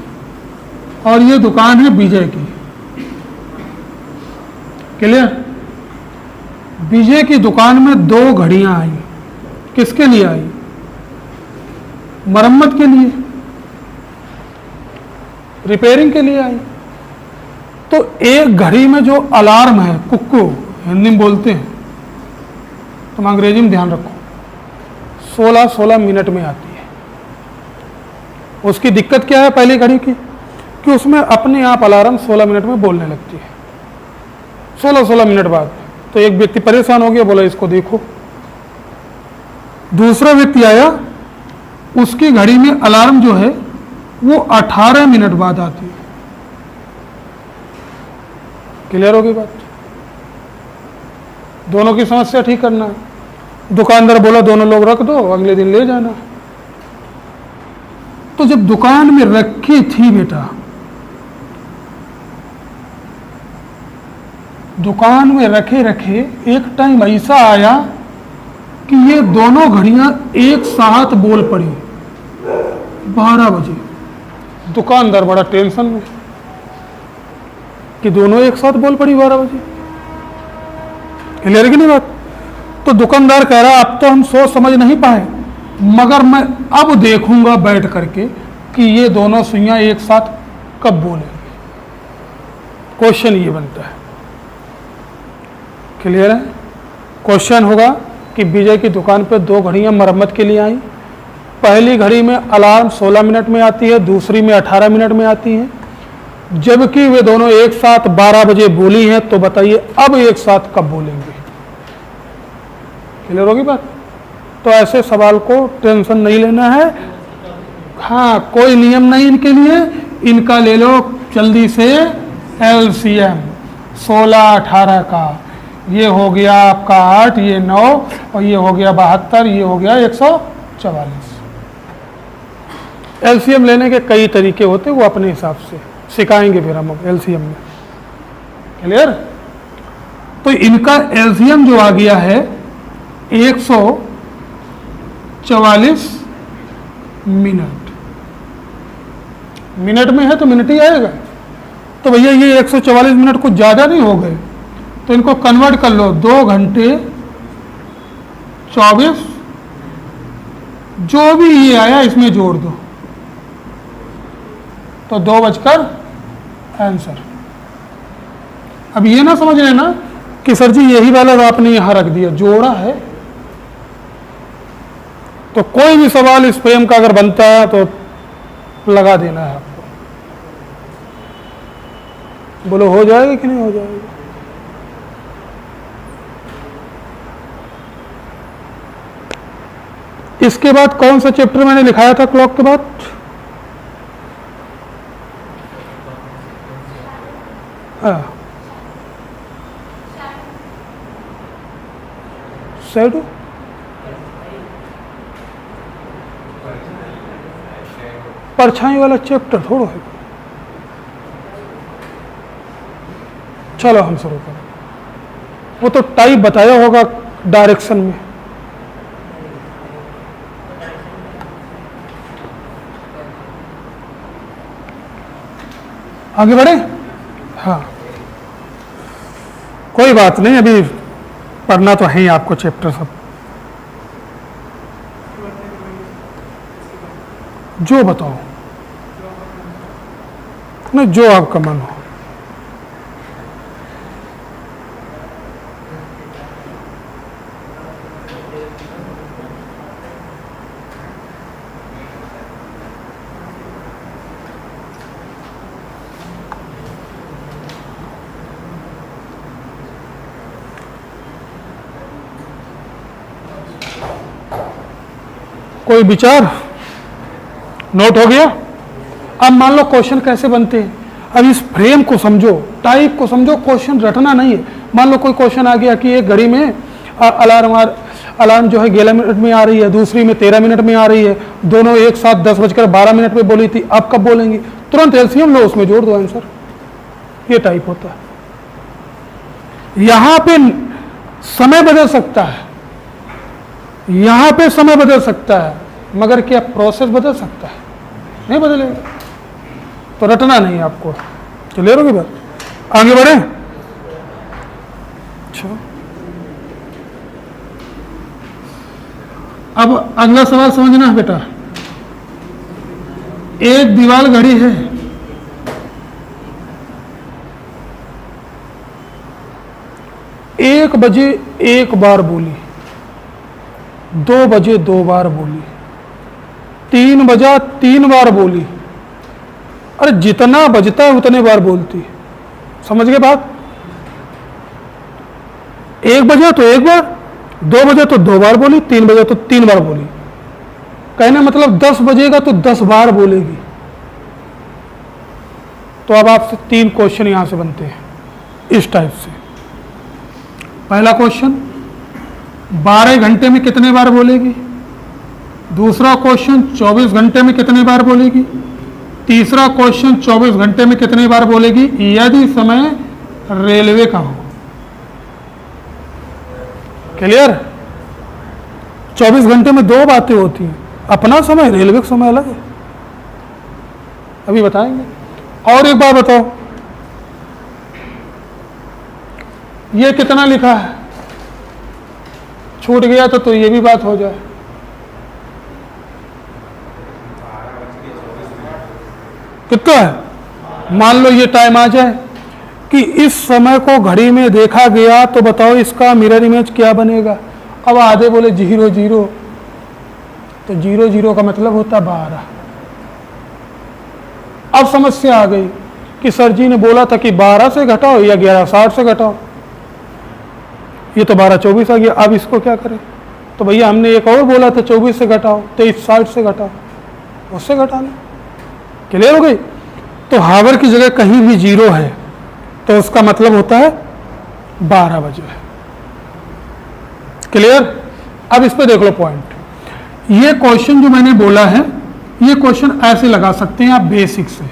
और ये दुकान है विजय की। क्लियर? विजय की दुकान में 2 घड़ियां आई। किसके लिए आई? मरम्मत के लिए। रिपेयरिंग के लिए आई। तो एक घड़ी में जो अलार्म है, कुक्कू हिंदी में बोलते हैं, तुम अंग्रेजी में ध्यान रखो, 16-16 मिनट में आती है। उसकी दिक्कत क्या है पहली घड़ी की, कि उसमें अपने आप अलार्म 16 मिनट में बोलने लगती है, 16-16 मिनट बाद। तो एक व्यक्ति परेशान हो गया, बोला इसको देखो। दूसरा व्यक्ति आया, उसकी घड़ी में अलार्म जो है वो 18 मिनट बाद आती है। क्लियर होगी बात? दोनों की समस्या ठीक करना है। दुकानदार बोला दोनों लोग रख दो, अगले दिन ले जाना। तो जब दुकान में रखी थी बेटा, दुकान में रखे रखे एक टाइम ऐसा आया कि ये दोनों घड़ियां एक साथ बोल पड़ी 12 बजे। दुकानदार बड़ा टेंशन में कि दोनों एक साथ बोल पड़ी 12 बजे। क्लियर की नहीं बात? तो दुकानदार कह रहा अब तो हम सोच समझ नहीं पाए, मगर मैं अब देखूंगा बैठ करके कि ये दोनों सुइयां एक साथ कब बोलेंगे। क्वेश्चन ये बनता है। क्लियर है? क्वेश्चन होगा कि विजय की दुकान पे 2 घड़ियां मरम्मत के लिए आई। पहली घड़ी में अलार्म 16 मिनट में आती है, दूसरी में 18 मिनट में आती है, जबकि वे दोनों एक साथ 12 बजे बोली हैं। तो बताइए अब एक साथ कब बोलेंगे? क्लियर होगी बात? तो ऐसे सवाल को टेंशन नहीं लेना है। हाँ, कोई नियम नहीं इनके लिए, इनका ले लो जल्दी से एलसीएम 16-18 का। ये हो गया आपका 8, ये 9 और ये हो गया 72, ये हो गया 144। एलसीएम लेने के कई तरीके होते, वो अपने हिसाब से सिखाएंगे फिर हम एलसीएम में। क्लियर? तो इनका एलसीएम जो आ गया है 144 मिनट। मिनट में है तो मिनट ही आएगा। तो भैया ये 144 मिनट कुछ ज़्यादा नहीं हो गए, तो इनको कन्वर्ट कर लो 2 घंटे 24, जो भी ये आया इसमें जोड़ दो तो 2 बजकर आंसर। अब ये ना समझ लेना कि सर जी यही वाला आपने यहां रख दिया, जोड़ा है। तो कोई भी सवाल इस फ्रेम का अगर बनता है तो लगा देना है आपको। बोलो हो जाएगा कि नहीं हो जाएगा? इसके बाद कौन सा चैप्टर मैंने लिखाया था क्लॉक के बाद? शैडो। परछाई वाला चैप्टर थोड़ा है। चलो हम शुरू करें। वो तो टाइप बताया होगा डायरेक्शन में। आगे बढ़े? हाँ, कोई बात नहीं, अभी पढ़ना तो है ही आपको चैप्टर सब। जो बताओ, नहीं जो आपका मन हो। कोई विचार? नोट हो गया? अब मान लो क्वेश्चन कैसे बनते हैं। अब इस फ्रेम को समझो, टाइप को समझो, क्वेश्चन रटना नहीं है। मान लो कोई क्वेश्चन आ गया कि एक घड़ी में अलार्म जो है 11 मिनट में आ रही है, दूसरी में 13 मिनट में आ रही है, दोनों एक साथ 10:12 में बोली थी, अब कब बोलेंगी? तुरंत एलसीएम लो, उसमें जोड़ दो आंसर। ये टाइप होता है। यहां पे समय बदल सकता है, यहां पे समय बदल सकता है, मगर क्या प्रोसेस बदल सकता है? नहीं बदलेगा। तो रटना नहीं आपको। क्लियर होगी बात? आगे बढ़े? अच्छा, अब अगला सवाल समझना है बेटा। एक दीवार घड़ी है, 1 बजे 1 बार बोली, 2 बजे 2 बार बोली, 3 बजा 3 बार बोली। अरे जितना बजता है उतने बार बोलती है। समझ गए बात? 1 बजा तो 1 बार, 2 बजे तो 2 बार बोली, 3 बजे तो 3 बार बोली। कहने मतलब 10 बजेगा तो 10 बार बोलेगी। तो अब आपसे 3 क्वेश्चन यहां से बनते हैं इस टाइप से। पहला क्वेश्चन, 12 घंटे में कितने बार बोलेगी? दूसरा क्वेश्चन, 24 घंटे में कितने बार बोलेगी? तीसरा क्वेश्चन, 24 घंटे में कितने बार बोलेगी यदि समय रेलवे का हो। क्लियर? 24 घंटे में 2 बातें होती हैं, अपना समय, रेलवे का समय अलग है, अभी बताएंगे। और एक बार बताओ, ये कितना लिखा है? छूट गया तो ये भी बात हो जाए। कितना है? मान लो ये टाइम आ जाए कि इस समय को घड़ी में देखा गया, तो बताओ इसका मिरर इमेज क्या बनेगा? अब आधे बोले 0 0, तो 0 0 का मतलब होता 12। अब समस्या आ गई कि सर जी ने बोला था कि 12 से घटाओ या 11:60 से घटाओ, ये तो 12:24 आ गया। अब इसको क्या करें? तो भैया हमने एक और बोला था 24 से घटाओ, 23:60 से घटाओ, उससे घटा लो। क्लियर हो गई? तो हावर की जगह कहीं भी 0 है तो उसका मतलब होता है 12 बजे। क्लियर? अब इस पे देख लो पॉइंट। ये क्वेश्चन जो मैंने बोला है, ये क्वेश्चन ऐसे लगा सकते हैं आप बेसिक से।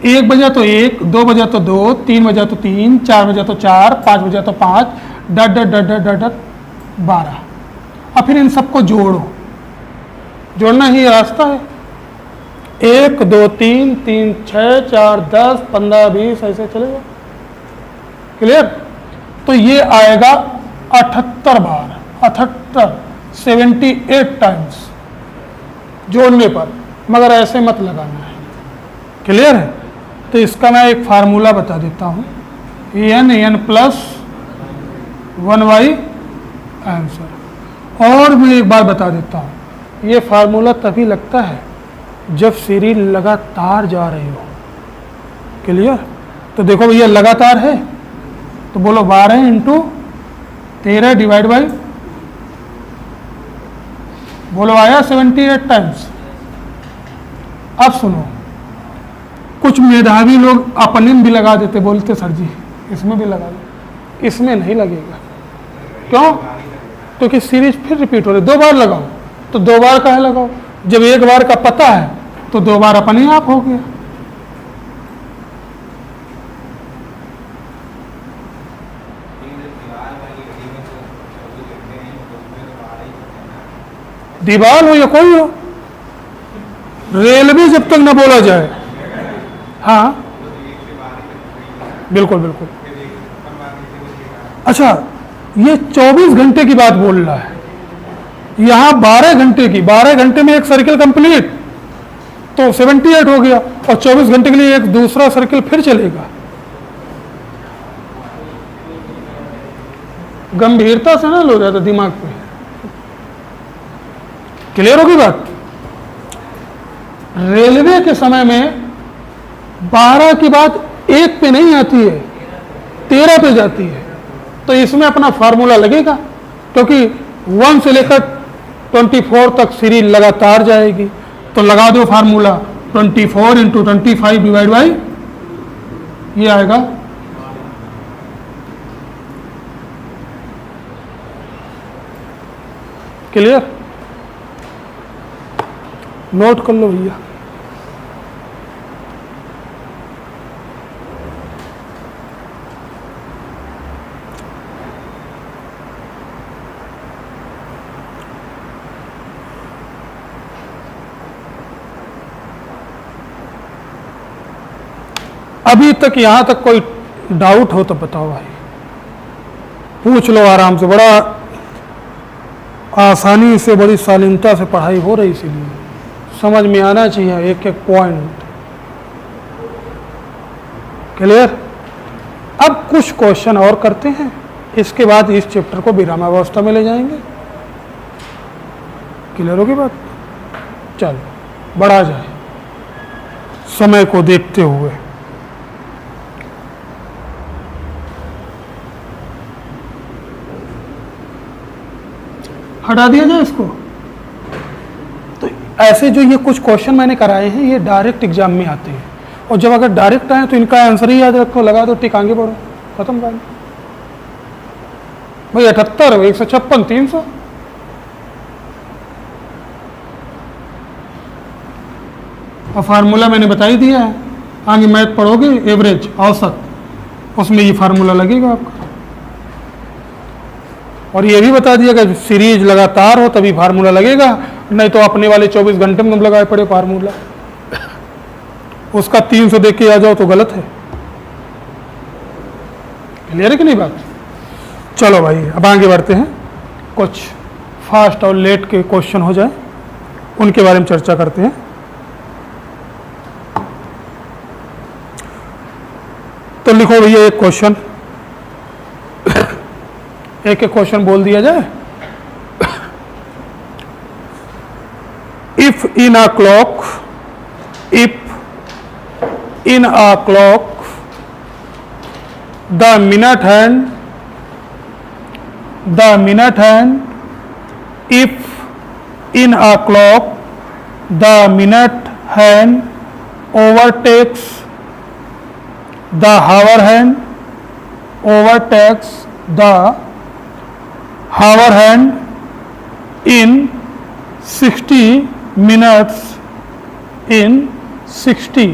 1 बजा तो 1, 2 बजा तो 2, 3 बजा तो 3, 4 बजा तो 4, 5 बजा तो 5, डट डट डट डट डट 12। और फिर इन सबको जोड़ो, जोड़ना ही रास्ता है। 1 2 3 3 6 4 10 15 20 ऐसे चलेगा। क्लियर? तो ये आएगा 78 बार, 78 78 टाइम्स जोड़ने पर, मगर ऐसे मत लगाना है। क्लियर है? तो इसका मैं एक फार्मूला बता देता हूँ, n प्लस 1/, आंसर। और मैं एक बार बता देता हूँ, ये फार्मूला तभी लगता है जब सीरीज लगातार जा रही हो। क्लियर? तो देखो भैया लगातार है, तो बोलो 12 इंटू 13 डिवाइड बाई, बोलो आया 78 टाइम्स। अब सुनो, कुछ मेधावी लोग अपनिम भी लगा देते, बोलते सर जी इसमें भी लगा दो, इसमें नहीं लगेगा। क्यों? क्योंकि सीरीज फिर रिपीट हो रही। 2 बार लगाओ तो 2 बार का है लगाओ, जब 1 बार का पता है तो 2 बार अपने आप हो गया। दीवार हो या कोई हो, रेलवे जब तक न बोला जाए। हाँ बिल्कुल बिल्कुल। अच्छा, ये 24 घंटे की बात बोल रहा है, यहां 12 घंटे की। 12 घंटे में एक सर्किल कंप्लीट, तो 78 हो गया, और 24 घंटे के लिए एक दूसरा सर्किल फिर चलेगा। गंभीरता से ना लो जाता दिमाग पे। क्लियर होगी बात? रेलवे के समय में 12 की बात 1 पे नहीं आती है, 13 पे जाती है। तो इसमें अपना फार्मूला लगेगा, क्योंकि 1 से लेकर 24 तक सीरीज लगातार जाएगी। तो लगा दो फार्मूला, 24 इंटू 25 डिवाइड बाई, ये आएगा। क्लियर? नोट कर लो भैया। अभी तक यहां तक कोई डाउट हो तो बताओ भाई, पूछ लो आराम से। बड़ा आसानी से, बड़ी शालीनता से पढ़ाई हो रही, इसीलिए समझ में आना चाहिए एक एक पॉइंट। क्लियर? अब कुछ क्वेश्चन और करते हैं, इसके बाद इस चैप्टर को विरामावस्था में ले जाएंगे। क्लियर होगी बात? चलो बढ़ा जाए समय को देखते हुए। हटा दिया जाए इसको। तो ऐसे जो ये कुछ क्वेश्चन मैंने कराए हैं ये डायरेक्ट एग्जाम में आते हैं, और जब अगर डायरेक्ट आए तो इनका आंसर ही याद रखो, लगा दो, टिक, आगे बढ़ो, खत्म बात भाई। 78, 156, 300। और फार्मूला मैंने बता ही दिया है, आगे मैथ पढ़ोगे एवरेज औसत, उसमें ये फार्मूला लगेगा आपका। और ये भी बता दिया कि सीरीज लगातार हो तभी फार्मूला लगेगा, नहीं तो अपने वाले 24 घंटे में तुम लगाए पड़े फार्मूला, उसका 300 देख के आ जाओ तो गलत है। क्लियर है कि नहीं बात? चलो भाई अब आगे बढ़ते हैं, कुछ फास्ट और लेट के क्वेश्चन हो जाए उनके बारे में चर्चा करते हैं। तो लिखो भैया एक क्वेश्चन, एक एक क्वेश्चन बोल दिया जाए। If in a clock, if in a clock the minute hand, if in a clock the minute hand overtakes the hour hand, in 60 minutes, in 60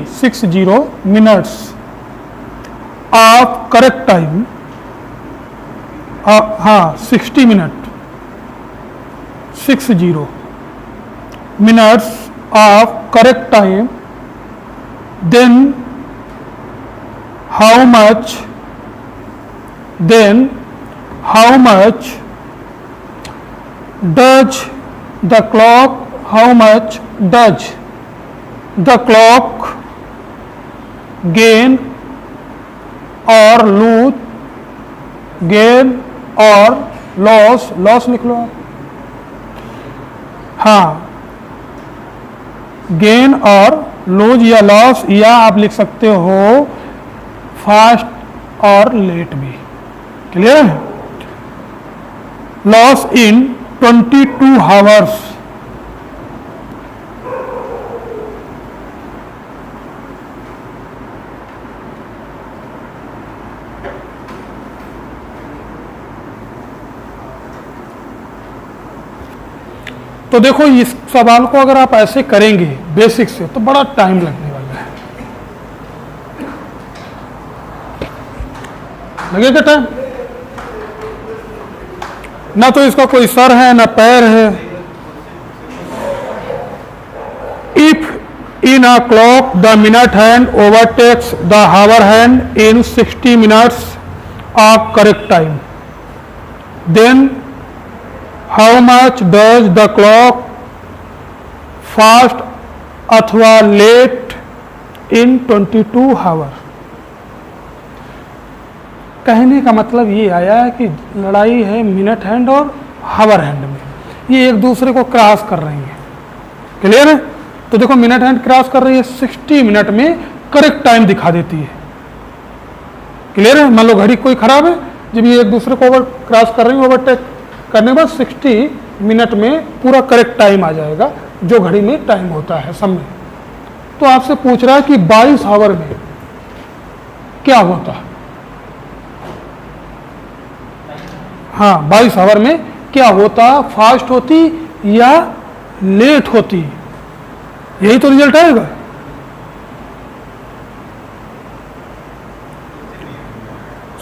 minutes of correct time, 60 minutes, 60 minutes of correct time, then how much does the clock, how much does the clock gain or lose, gain और loss, loss लिख लो आप, हाँ gain और loose या loss, या आप लिख सकते हो फास्ट और लेट भी। क्लियर है? लॉस इन 22 आवर्स, तो देखो इस सवाल को अगर आप ऐसे करेंगे बेसिक से तो बड़ा टाइम लगने वाला है। लगेगा टाइम? ना तो इसका कोई सर है ना पैर है। If in a clock the minute hand overtakes the hour hand in 60 minutes of correct time, then how much does the clock fast अथवा late in 22 hour। कहने का मतलब ये आया है कि लड़ाई है मिनट हैंड और हावर हैंड में, ये एक दूसरे को क्रॉस कर रही है। क्लियर है? तो देखो मिनट हैंड क्रॉस कर रही है, 60 मिनट में करेक्ट टाइम दिखा देती है। क्लियर है? मान लो घड़ी कोई खराब है, जब ये एक दूसरे को ओवर क्रॉस कर रही है, ओवरटेक करने के बाद 60 मिनट में पूरा करेक्ट टाइम आ जाएगा जो घड़ी में टाइम होता है समय। तो आपसे पूछ रहा है कि 22 आवर में क्या होता है। हाँ 22 आवर में क्या होता, फास्ट होती या लेट होती, यही तो रिजल्ट आएगा।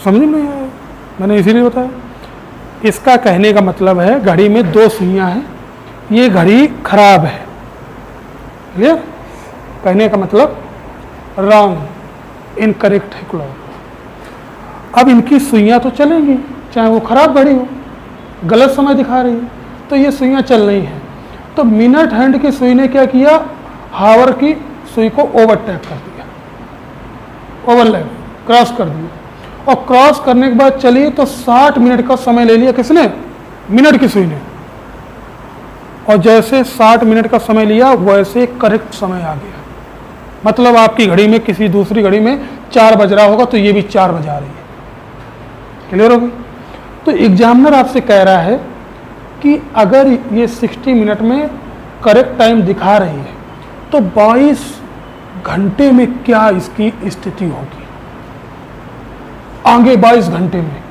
समझ में नहीं आया, मैंने इसीलिए बताया। इसका कहने का मतलब है घड़ी में 2 सुइयां हैं, ये घड़ी खराब है। क्लियर? कहने का मतलब रॉन्ग, इनकरेक्ट है क्लॉक। अब इनकी सुइयां तो चलेंगी, चाहे वो खराब घड़ी हो, गलत समय दिखा रही है, तो ये सुइयां चल रही हैं। तो मिनट हैंड की सुई ने क्या किया, हावर की सुई को ओवरटेक कर दिया, ओवरलैप क्रॉस कर दिया, और क्रॉस करने के बाद चलिए तो 60 मिनट का समय ले लिया किसने? मिनट की सुई ने। और जैसे 60 मिनट का समय लिया वैसे करेक्ट समय आ गया। मतलब आपकी घड़ी में किसी दूसरी घड़ी में 4 बज रहा होगा तो ये भी 4 बजा रही है। क्लियर होगी? तो एग्जामिनर आपसे कह रहा है कि अगर ये 60 मिनट में करेक्ट टाइम दिखा रही है तो 22 घंटे में क्या इसकी स्थिति होगी? आगे 22 घंटे में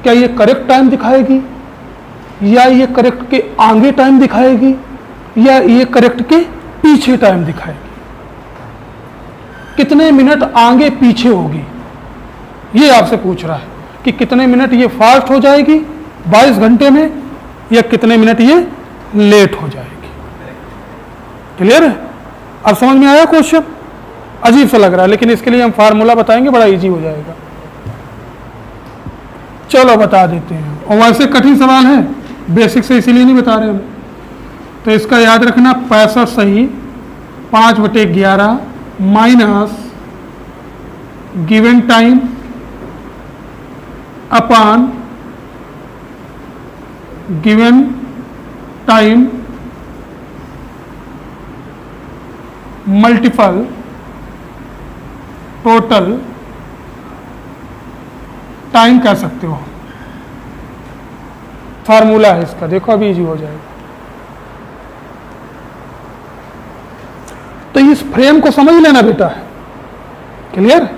क्या ये करेक्ट टाइम दिखाएगी, या ये करेक्ट के आगे टाइम दिखाएगी, या ये करेक्ट के पीछे टाइम दिखाएगी? कितने मिनट आगे पीछे होगी ये आपसे पूछ रहा है कि कितने मिनट ये फास्ट हो जाएगी 22 घंटे में, या कितने मिनट ये लेट हो जाएगी। क्लियर है? अब समझ में आया क्वेश्चन? अजीब सा लग रहा है लेकिन इसके लिए हम फार्मूला बताएंगे, बड़ा इजी हो जाएगा। चलो बता देते हैं। और वैसे कठिन सवाल है, बेसिक से इसीलिए नहीं बता रहे हम। तो इसका याद रखना 65 सही 5/11 minus given time upon given time multiple total time कह सकते हो। फार्मूला है इसका, देखो अभी इजी हो जाएगा। तो इस फ्रेम को समझ लेना बेटा। क्लियर?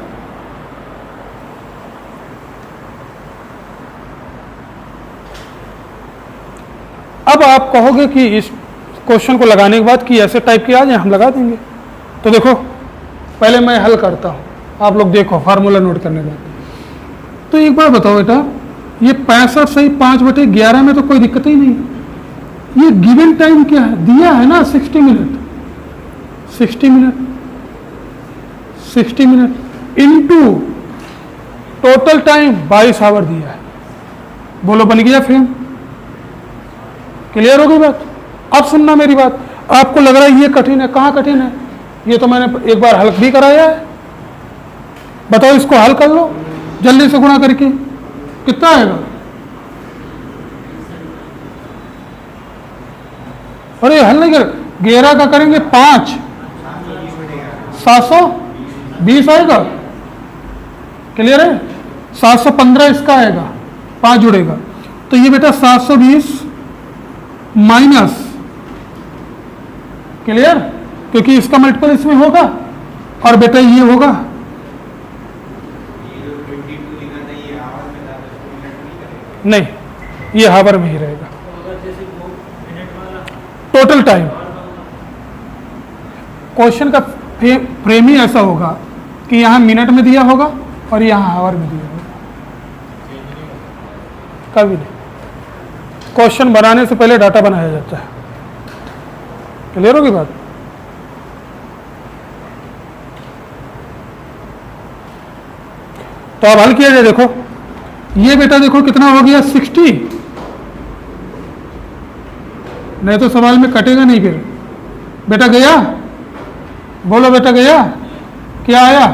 अब आप कहोगे कि इस क्वेश्चन को लगाने के बाद कि ऐसे टाइप के आ जाए, हम लगा देंगे। तो देखो पहले मैं हल करता हूं, आप लोग देखो फार्मूला नोट करने के बाद। तो एक बार बताओ बेटा, ये 65 सही 5/11 में तो कोई दिक्कत ही नहीं। ये गिवन टाइम क्या है? दिया है ना 60 minute. 60 minute into total time 22 hour दिया है। बोलो बन गया फ्रेम? क्लियर हो गई बात? अब सुनना मेरी बात। आपको लग रहा है ये कठिन है, कहाँ कठिन है? ये तो मैंने एक बार हल भी कराया है। बताओ इसको हल कर लो जल्दी से गुणा करके, कितना आएगा? अरे हल नहीं कर, 11 का करेंगे 5, 720 आएगा। क्लियर है? 715 इसका आएगा, 5 जुड़ेगा। तो ये बेटा 720 माइनस, क्लियर, क्योंकि इसका मल्टीपल इसमें होगा और बेटा ये होगा। नहीं, ये हावर में ही रहेगा। टोटल टाइम क्वेश्चन का फ्रेम ही ऐसा होगा कि यहां मिनट में दिया होगा और यहां हावर में दिया होगा। कभी नहीं, क्वेश्चन बनाने से पहले डाटा बनाया जाता है। क्लियर होगी बात? तो अब हल किया जाए। देखो ये बेटा देखो कितना हो गया 60, नहीं तो सवाल में कटेगा नहीं फिर। बेटा गया? बोलो बेटा गया? क्या आया?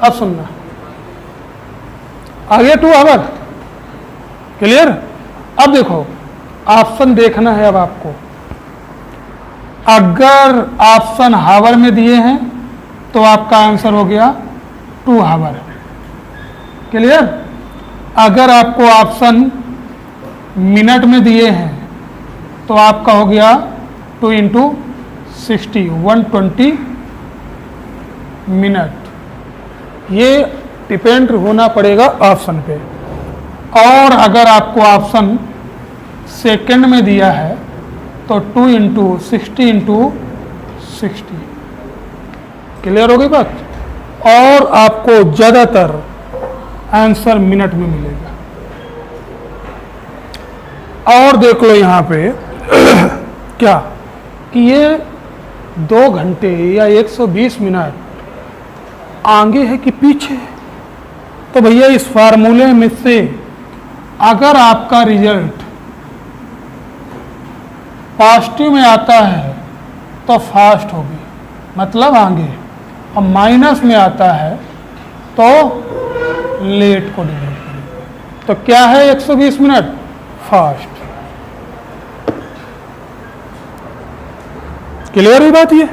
अब सुनना, आ गया 2 आवर। क्लियर? अब देखो ऑप्शन देखना है। अब आपको अगर ऑप्शन हावर में दिए हैं तो आपका आंसर हो गया 2 हावर। क्लियर? अगर आपको ऑप्शन मिनट में दिए हैं तो आपका हो गया 2 × 60 120 मिनट। ये डिपेंड होना पड़ेगा ऑप्शन पे। और अगर आपको ऑप्शन सेकंड में दिया है तो 2 × 60 × 60। क्लियर हो गई बात? और आपको ज़्यादातर आंसर मिनट में मिलेगा। और देख लो यहाँ पे क्या कि ये 2 घंटे या 120 मिनट आगे है कि पीछे। तो भैया इस फार्मूले में से अगर आपका रिजल्ट पॉजिटिव में आता है तो फास्ट होगी, मतलब आगे, और माइनस में आता है तो लेट को डिवाइड करेंगे। तो क्या है 120 मिनट? फास्ट। क्लियर हुई बात? ये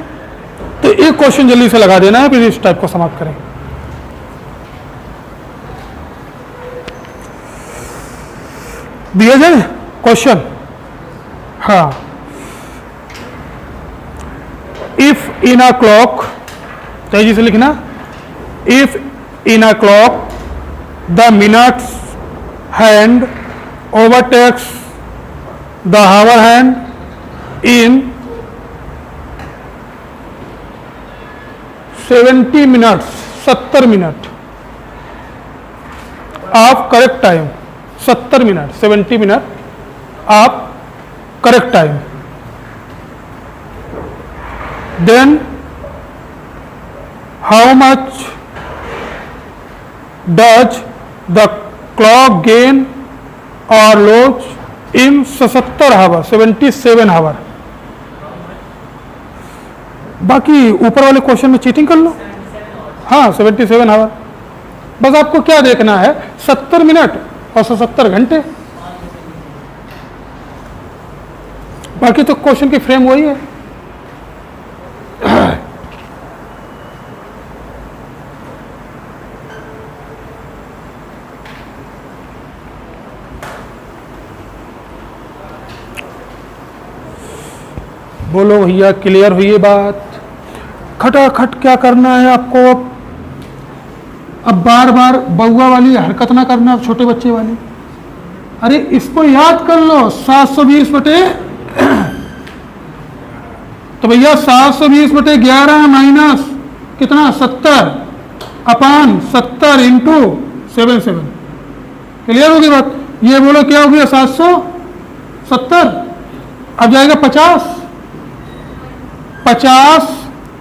तो एक क्वेश्चन जल्दी से लगा देना है, फिर इस टाइप को समाप्त करें। दिया जाए क्वेश्चन। हाँ, इफ इन अ क्लॉक, तेजी से लिखना, if in a clock the minutes hand overtakes the hour hand in 70 minutes, 70 minute of correct time, 70 minute, 70 minute of correct time, then how much does the clock gain और loss इन 77 hour, 77 hour. बाकी ऊपर वाले question में cheating कर लो। हाँ, 77 our. बस आपको क्या देखना है, 70 मिनट और 77 घंटे। बाकी तो क्वेश्चन की फ्रेम वही है। बोलो भैया, क्लियर हुई ये बात? खटाखट क्या करना है आपको? अब बार बार बउआ वाली हरकत ना करना, अब छोटे बच्चे वाली। अरे इसको याद कर लो, 720 बटे तो भैया 720 बटे 11 माइनस कितना, 70 अपान 70 इंटू 77। क्लियर होगी बात? ये बोलो क्या हो गया, 770। अब जाएगा 50,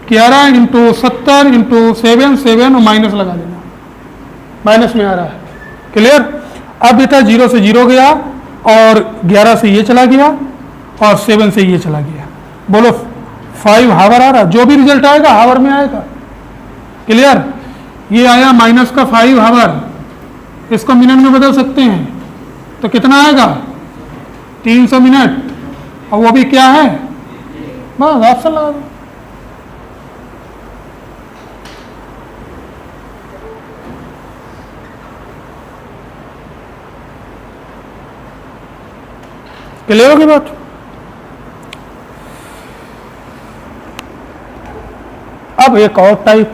11 इंटू 70 इंटू 7 और माइनस लगा देना, माइनस में आ रहा है। क्लियर? अब बेटा 0 से 0 गया और 11 से ये चला गया और 7 से ये चला गया। बोलो 5 हावर आ रहा, जो भी रिजल्ट आएगा हावर में आएगा। क्लियर? ये आया माइनस का 5 हावर, इसको मिनट में बदल सकते हैं तो कितना आएगा, 300 मिनट, और वो भी क्या है, बस ऑप्शन लगा दो। क्लियर होगी बात? अब एक और टाइप,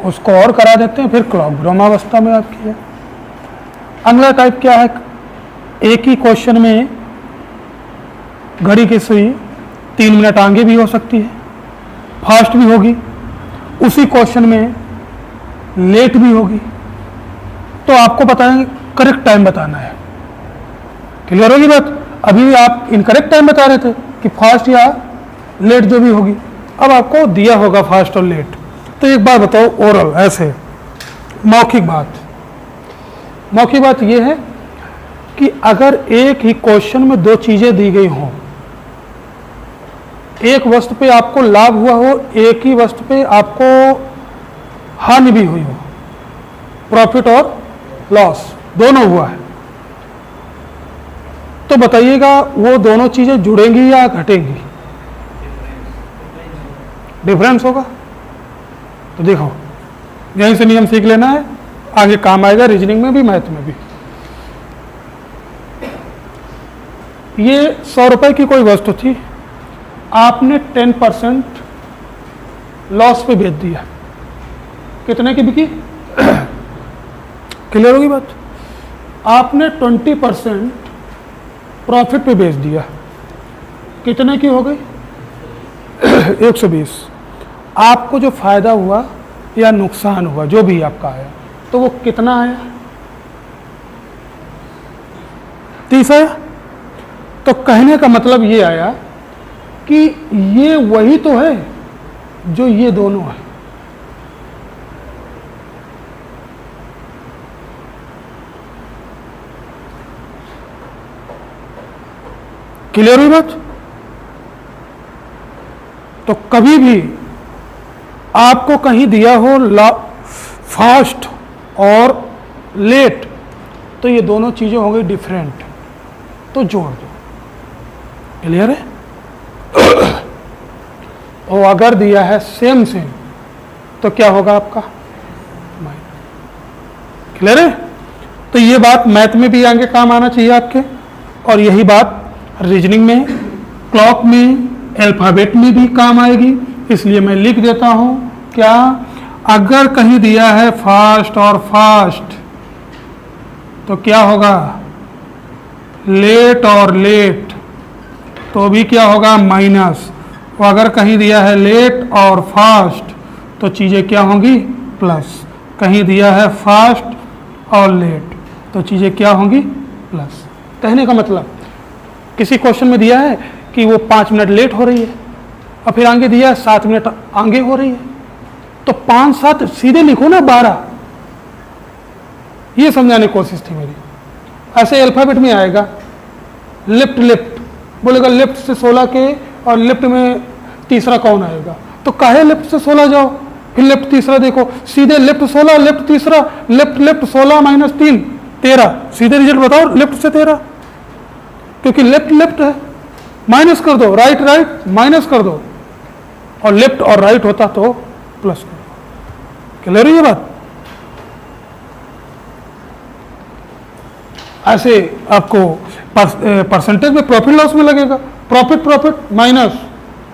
उसको और करा देते हैं, फिर क्लॉक ब्रह्मावस्था में आपकी है। अगला टाइप क्या है, एक ही क्वेश्चन में घड़ी की सुई 3 मिनट आगे भी हो सकती है, फास्ट भी होगी, उसी क्वेश्चन में लेट भी होगी। तो आपको बताएंगे करेक्ट टाइम बताना है। क्लियर होगी बात? अभी आप इनकरेक्ट टाइम बता रहे थे कि फास्ट या लेट जो भी होगी, अब आपको दिया होगा फास्ट और लेट। तो एक बात बताओ, ओरल, ऐसे मौखिक बात, मौखिक बात यह है कि अगर एक ही क्वेश्चन में 2 चीजें दी गई हों, एक वस्तु पे आपको लाभ हुआ हो, एक ही वस्तु पे आपको हानि भी हुई हो, प्रॉफिट और लॉस दोनों हुआ है, तो बताइएगा वो दोनों चीजें जुड़ेंगी या घटेंगी? डिफरेंस होगा। तो देखो, यहीं से नियम सीख लेना है, आगे काम आएगा रीजनिंग में भी, मैथ में भी। ये 100 रुपए की कोई वस्तु थी, आपने 10% लॉस पे बेच दिया, कितने की बिकी? क्लियर होगी बात? आपने 20% प्रॉफिट पे बेच दिया, कितने की हो गई? 120। आपको जो फायदा हुआ या नुकसान हुआ, जो भी आपका आया, तो वो कितना आया? 30 आया। तो कहने का मतलब ये आया कि ये वही तो है जो ये दोनों है। क्लियर हुई बात? तो कभी भी आपको कहीं दिया हो फास्ट और लेट, तो ये दोनों चीज़ें हो गई डिफरेंट, तो जोड़ दो। क्लियर है? और अगर दिया है सेम सेम तो क्या होगा आपका? क्लियर है? तो ये बात मैथ में भी आगे काम आना चाहिए आपके, और यही बात रीजनिंग में, क्लॉक में, अल्फाबेट में भी काम आएगी। इसलिए मैं लिख देता हूं क्या, अगर कहीं दिया है फास्ट और फास्ट तो क्या होगा? लेट और लेट तो भी क्या होगा? माइनस। और अगर कहीं दिया है लेट और फास्ट तो चीज़ें क्या होंगी? प्लस। कहीं दिया है फास्ट और लेट तो चीज़ें क्या होंगी? प्लस। कहने का मतलब, किसी क्वेश्चन में दिया है कि वो 5 मिनट लेट हो रही है और फिर आगे दिया है 7 मिनट आगे हो रही है, तो 5 7 सीधे लिखो ना 12। ये समझाने की कोशिश थी मेरी। ऐसे अल्फाबेट में आएगा लेफ्ट लेफ्ट, बोलेगा लेफ्ट से 16 के, और लेफ्ट में तीसरा कौन आएगा? तो काहे लेफ्ट से 16 जाओ, फिर लेफ्ट तीसरा देखो, सीधे लेफ्ट 16 लेफ्ट तीसरा, लेफ्ट लेफ्ट 16 माइनस 3 13, सीधे रिजल्ट बताओ लेफ्ट से 13, क्योंकि लेफ्ट लेफ्ट है। माइनस कर दो, राइट राइट माइनस कर दो, और लेफ्ट और राइट होता तो प्लस कर दो। क्लियर है ये बात? ऐसे आपको परसेंटेज में प्रॉफिट लॉस में लगेगा, profit profit minus,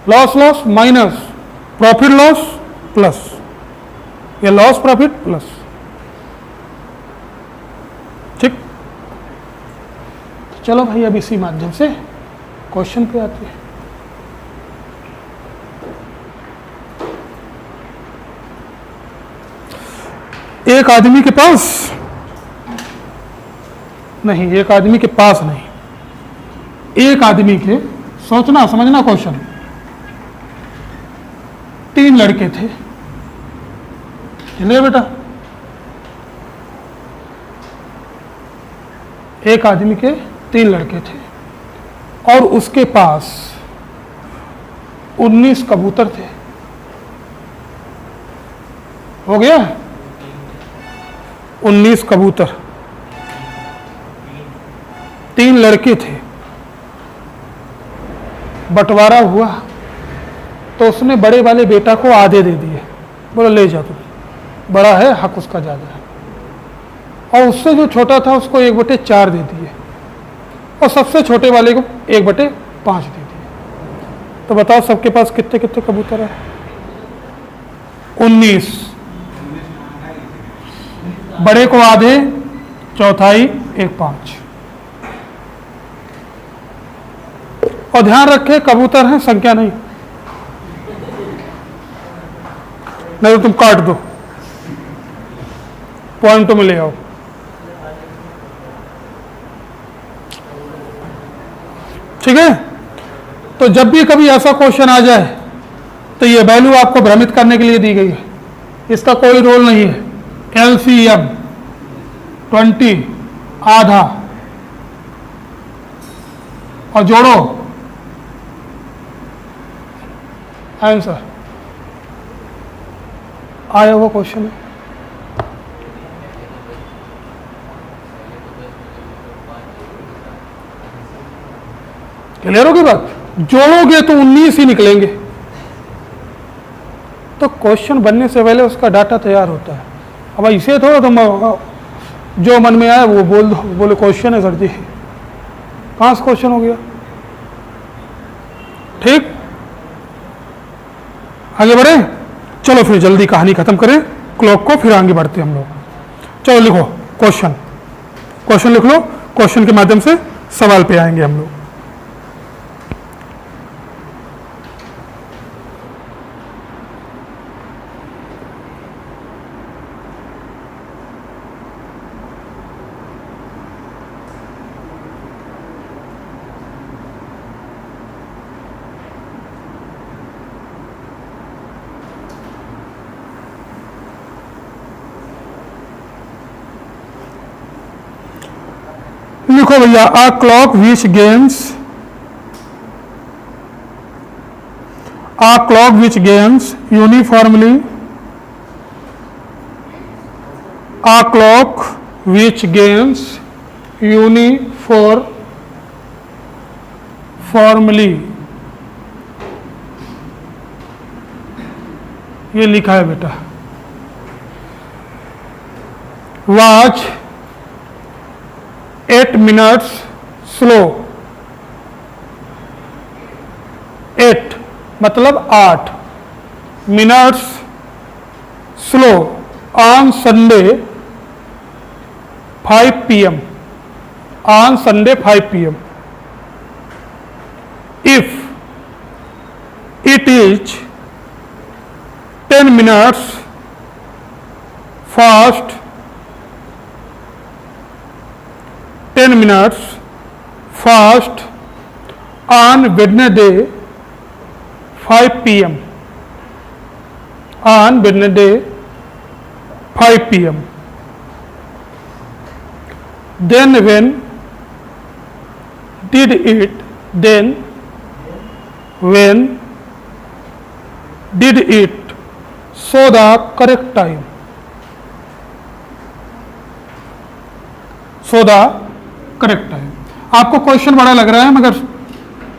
loss loss minus, profit loss plus, या लॉस प्रॉफिट प्लस। ठीक, चलो भाई अब इसी माध्यम से क्वेश्चन पे आते हैं। एक आदमी के पास नहीं, एक आदमी के पास नहीं, एक आदमी के, सोचना समझना क्वेश्चन, 3 लड़के थे। चलिए बेटा, एक आदमी के 3 लड़के थे और उसके पास 19 कबूतर थे। हो गया? 19 कबूतर, 3 लड़के थे, बंटवारा हुआ तो उसने बड़े वाले बेटा को आधे दे दिए, बोला ले जा तू, बड़ा है हक उसका ज़्यादा है। और उससे जो छोटा था उसको 1/4 दे दिए, और सबसे छोटे वाले को 1/5 दे दिए। तो बताओ सबके पास कितने कितने कबूतर है? 19। बड़े को आधे, चौथाई 1/5। और ध्यान रखें कबूतर हैं, संख्या नहीं, नहीं तो तुम काट दो, पॉइंटों में ले आओ। ठीक है? तो जब भी कभी ऐसा क्वेश्चन आ जाए तो ये वैल्यू आपको भ्रमित करने के लिए दी गई है, इसका कोई रोल नहीं है। LCM 20 आधा और जोड़ो आंसर। आया हुआ क्वेश्चन है। क्लियर होगी बात? जोड़ोगे तो 19 ही निकलेंगे। तो क्वेश्चन बनने से पहले उसका डाटा तैयार होता है। अब इसे थोड़ा तुम जो मन में आया वो बोल दो, बोले क्वेश्चन है सर जी, कहाँ से क्वेश्चन हो गया। ठीक, आगे बढ़े? चलो फिर जल्दी कहानी खत्म करें क्लॉक को, फिर आगे बढ़ते हम लोग। चलो लिखो क्वेश्चन, क्वेश्चन लिख लो, क्वेश्चन के माध्यम से सवाल पे आएंगे हम लोग। लिखो भैया, a clock which gains uniformly a clock which gains uniformly, ये लिखा है बेटा, was 8 minutes slow, 8 मतलब 8 minutes slow on Sunday 5 p.m. on Sunday 5 p.m. if it is 10 minutes fast, 10 minutes fast on Wednesday 5 p.m. on Wednesday 5 p.m. Then when did it show the correct time? Show the correct time. आपको question बड़ा लग रहा है मगर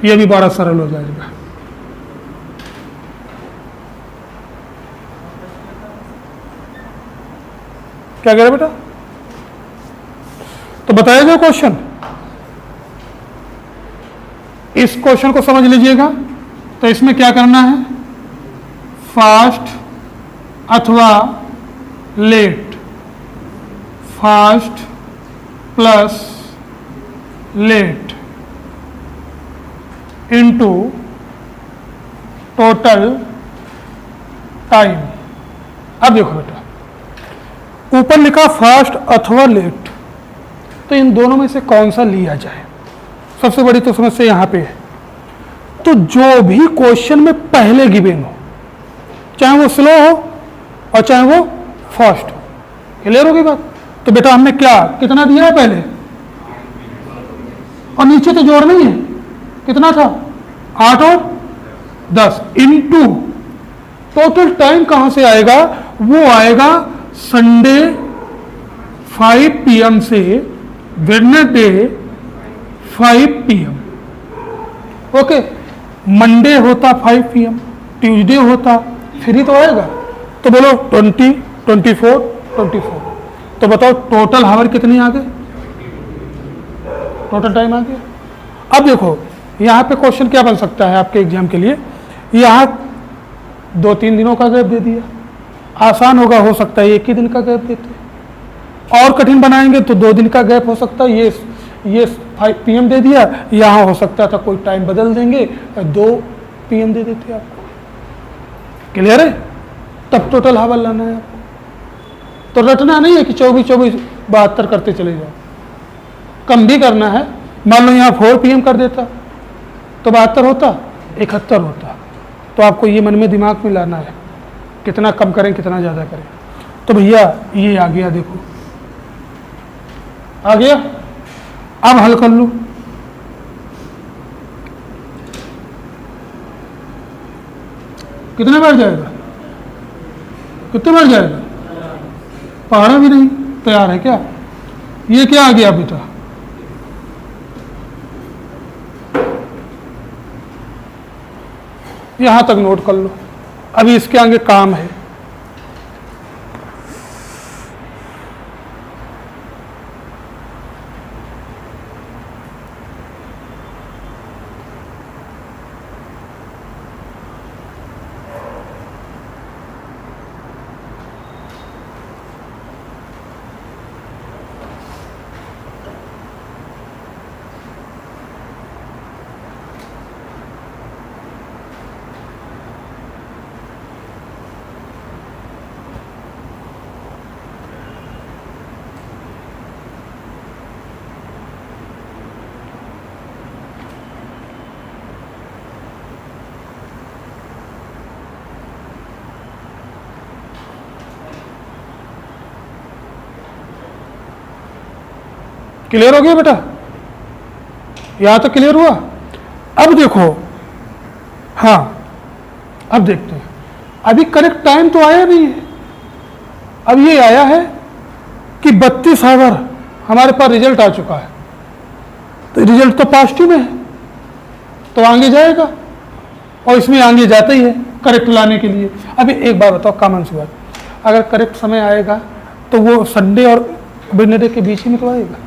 ये भी बड़ा सरल हो जाएगा. क्या कह रहे बेटा? तो बताया जो क्वेश्चन, इस क्वेश्चन को समझ लीजिएगा. तो इसमें क्या करना है, फास्ट अथवा late, fast plus late into total time. अब देखो बेटा, ऊपर लिखा फास्ट अथवा लेट, तो इन दोनों में से कौन सा लिया जाए. सबसे बड़ी तो समस्या यहां पे है. तो जो भी क्वेश्चन में पहले गिवन हो, चाहे वो स्लो हो और चाहे वो फास्ट हो. क्लियर होगी बात? तो बेटा हमने क्या कितना दिया है पहले, और नीचे तो जोड़ नहीं है, कितना था 8 और 10 इनटू टोटल टाइम कहां से आएगा, वो आएगा संडे 5 PM से वेडनेसडे 5 PM. ओके, मंडे होता 5 PM, ट्यूसडे होता, फिर ही तो आएगा. तो बोलो 20, 24, 24. तो बताओ टोटल हावर कितनी आ गए, टोटल टाइम आ गया. अब देखो यहाँ पे क्वेश्चन क्या बन सकता है आपके एग्जाम के लिए, यहाँ 2-3 दिनों का गैप दे दिया. आसान होगा, हो सकता है 1 ही दिन का गैप देते. और कठिन बनाएंगे तो 2 दिन का गैप हो सकता है. ये 5 PM दे दिया, यहाँ हो सकता था कोई टाइम बदल देंगे 2 PM दे देते आपको. क्लियर है? तब टोटल हावर लाना है आपको. तो रटना नहीं है कि 24-24 72 करते चले जाओ. कम भी करना है. मान लो यहाँ 4 PM कर देता तो 72 होता, 71 होता. तो आपको ये मन में दिमाग में लाना है कितना कम करें कितना ज़्यादा करें. तो भैया ये आ गया, देखो आ गया. अब हल कर लो. कितने बार जाएगा, कितने बार जाएगा, पहाड़ा भी नहीं. तैयार है क्या? ये क्या आ गया बेटा, यहां तक नोट कर लो. अभी इसके आगे काम है. क्लियर हो गया बेटा? यहां तक क्लियर हुआ? अब देखो, हाँ अब देखते हैं. अभी करेक्ट टाइम तो आया नहीं है. अब ये आया है कि 32 आवर हमारे पास रिजल्ट आ चुका है, तो रिजल्ट तो पॉजिटिव में है, तो आगे जाएगा, और इसमें आगे जाता ही है करेक्ट लाने के लिए। अभी एक बार बताओ, कॉमन सी बात, अगर करेक्ट समय आएगा तो वो संडे और वेडनेसडे के बीच ही निकलवाएगा।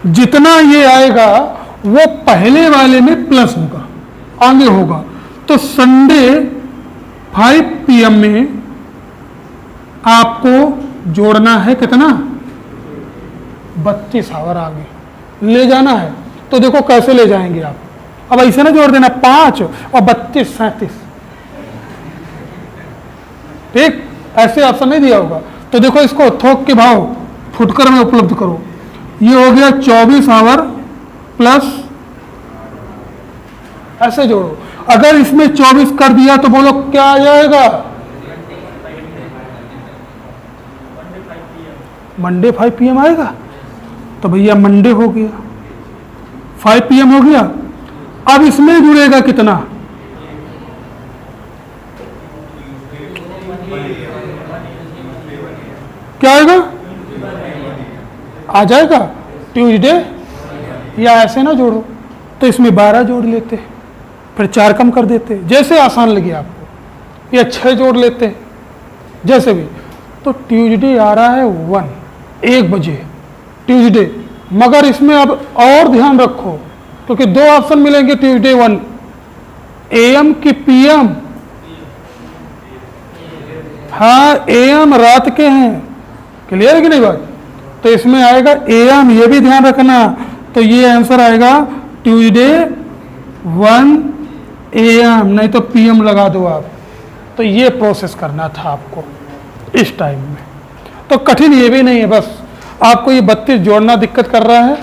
जितना ये आएगा वो पहले वाले में प्लस होगा, आगे होगा। तो संडे 5 PM में आपको जोड़ना है कितना, 32 आवर आगे ले जाना है। तो देखो कैसे ले जाएंगे आप, अब ऐसे ना जोड़ देना 5 और 32 37, ठीक, ऐसे ऑप्शन नहीं दिया होगा। तो देखो इसको थोक के भाव फुटकर में उपलब्ध करो, ये हो गया 24 आवर प्लस, ऐसे जोड़ो। अगर इसमें 24 कर दिया तो बोलो क्या आ जाएगा, मंडे 5 PM आएगा। तो भैया मंडे हो गया, 5 PM हो गया। अब इसमें जुड़ेगा कितना, क्या आएगा, आ जाएगा ट्यूसडे, या ऐसे ना जोड़ो तो इसमें 12 जोड़ लेते, फिर 4 कम कर देते, जैसे आसान लगे आपको, या 6 जोड़ लेते, जैसे भी। तो ट्यूसडे आ रहा है 1 बजे ट्यूसडे, मगर इसमें अब और ध्यान रखो क्योंकि 2 ऑप्शन मिलेंगे ट्यूसडे 1, AM की PM। हाँ, AM रात के हैं, क्लियर है कि नहीं बात। तो इसमें आएगा AM, ये भी ध्यान रखना। तो ये आंसर आएगा ट्यूसडे 1 AM, नहीं तो PM लगा दो आप। तो ये प्रोसेस करना था आपको इस टाइम में। तो कठिन ये भी नहीं है, बस आपको ये 32 जोड़ना दिक्कत कर रहा है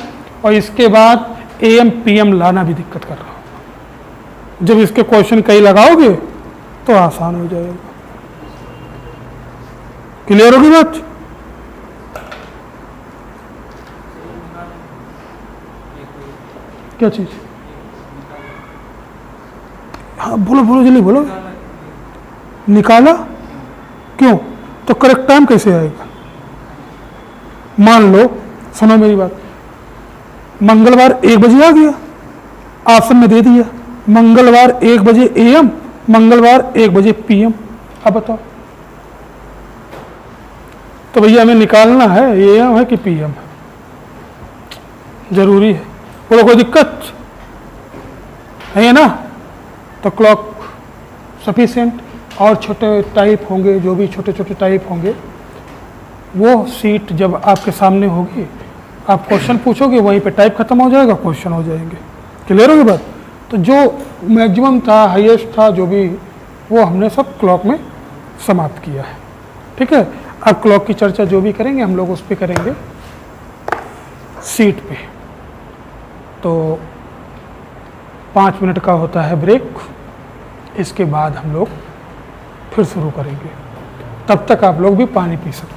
और इसके बाद AM PM लाना भी दिक्कत कर रहा है। जब इसके क्वेश्चन कई लगाओगे तो आसान हो जाएगा। क्लियर होगी बात। क्या चीज, हाँ बोलो बोलो जल्दी बोलो। निकाला क्यों, तो करेक्ट टाइम कैसे आएगा। मान लो, सुनो मेरी बात, मंगलवार 1 बजे आ गया, ऑप्शन में दे दिया मंगलवार 1 बजे AM, मंगलवार 1 बजे PM। अब बताओ, तो भैया हमें निकालना है AM है कि PM है, जरूरी है। बोलो कोई दिक्कत है ना। तो क्लॉक सफिशिएंट, और छोटे टाइप होंगे, जो भी छोटे छोटे टाइप होंगे वो सीट जब आपके सामने होगी, आप क्वेश्चन पूछोगे वहीं पे टाइप खत्म हो जाएगा, क्वेश्चन हो जाएंगे। क्लियर होगी बात। तो जो मैक्सिमम था, हाईएस्ट था, जो भी, वो हमने सब क्लॉक में समाप्त किया है। ठीक है, अब क्लॉक की चर्चा जो भी करेंगे हम लोग उस पर करेंगे सीट पे। तो 5 मिनट का होता है ब्रेक, इसके बाद हम लोग फिर शुरू करेंगे। तब तक आप लोग भी पानी पी सकते हैं।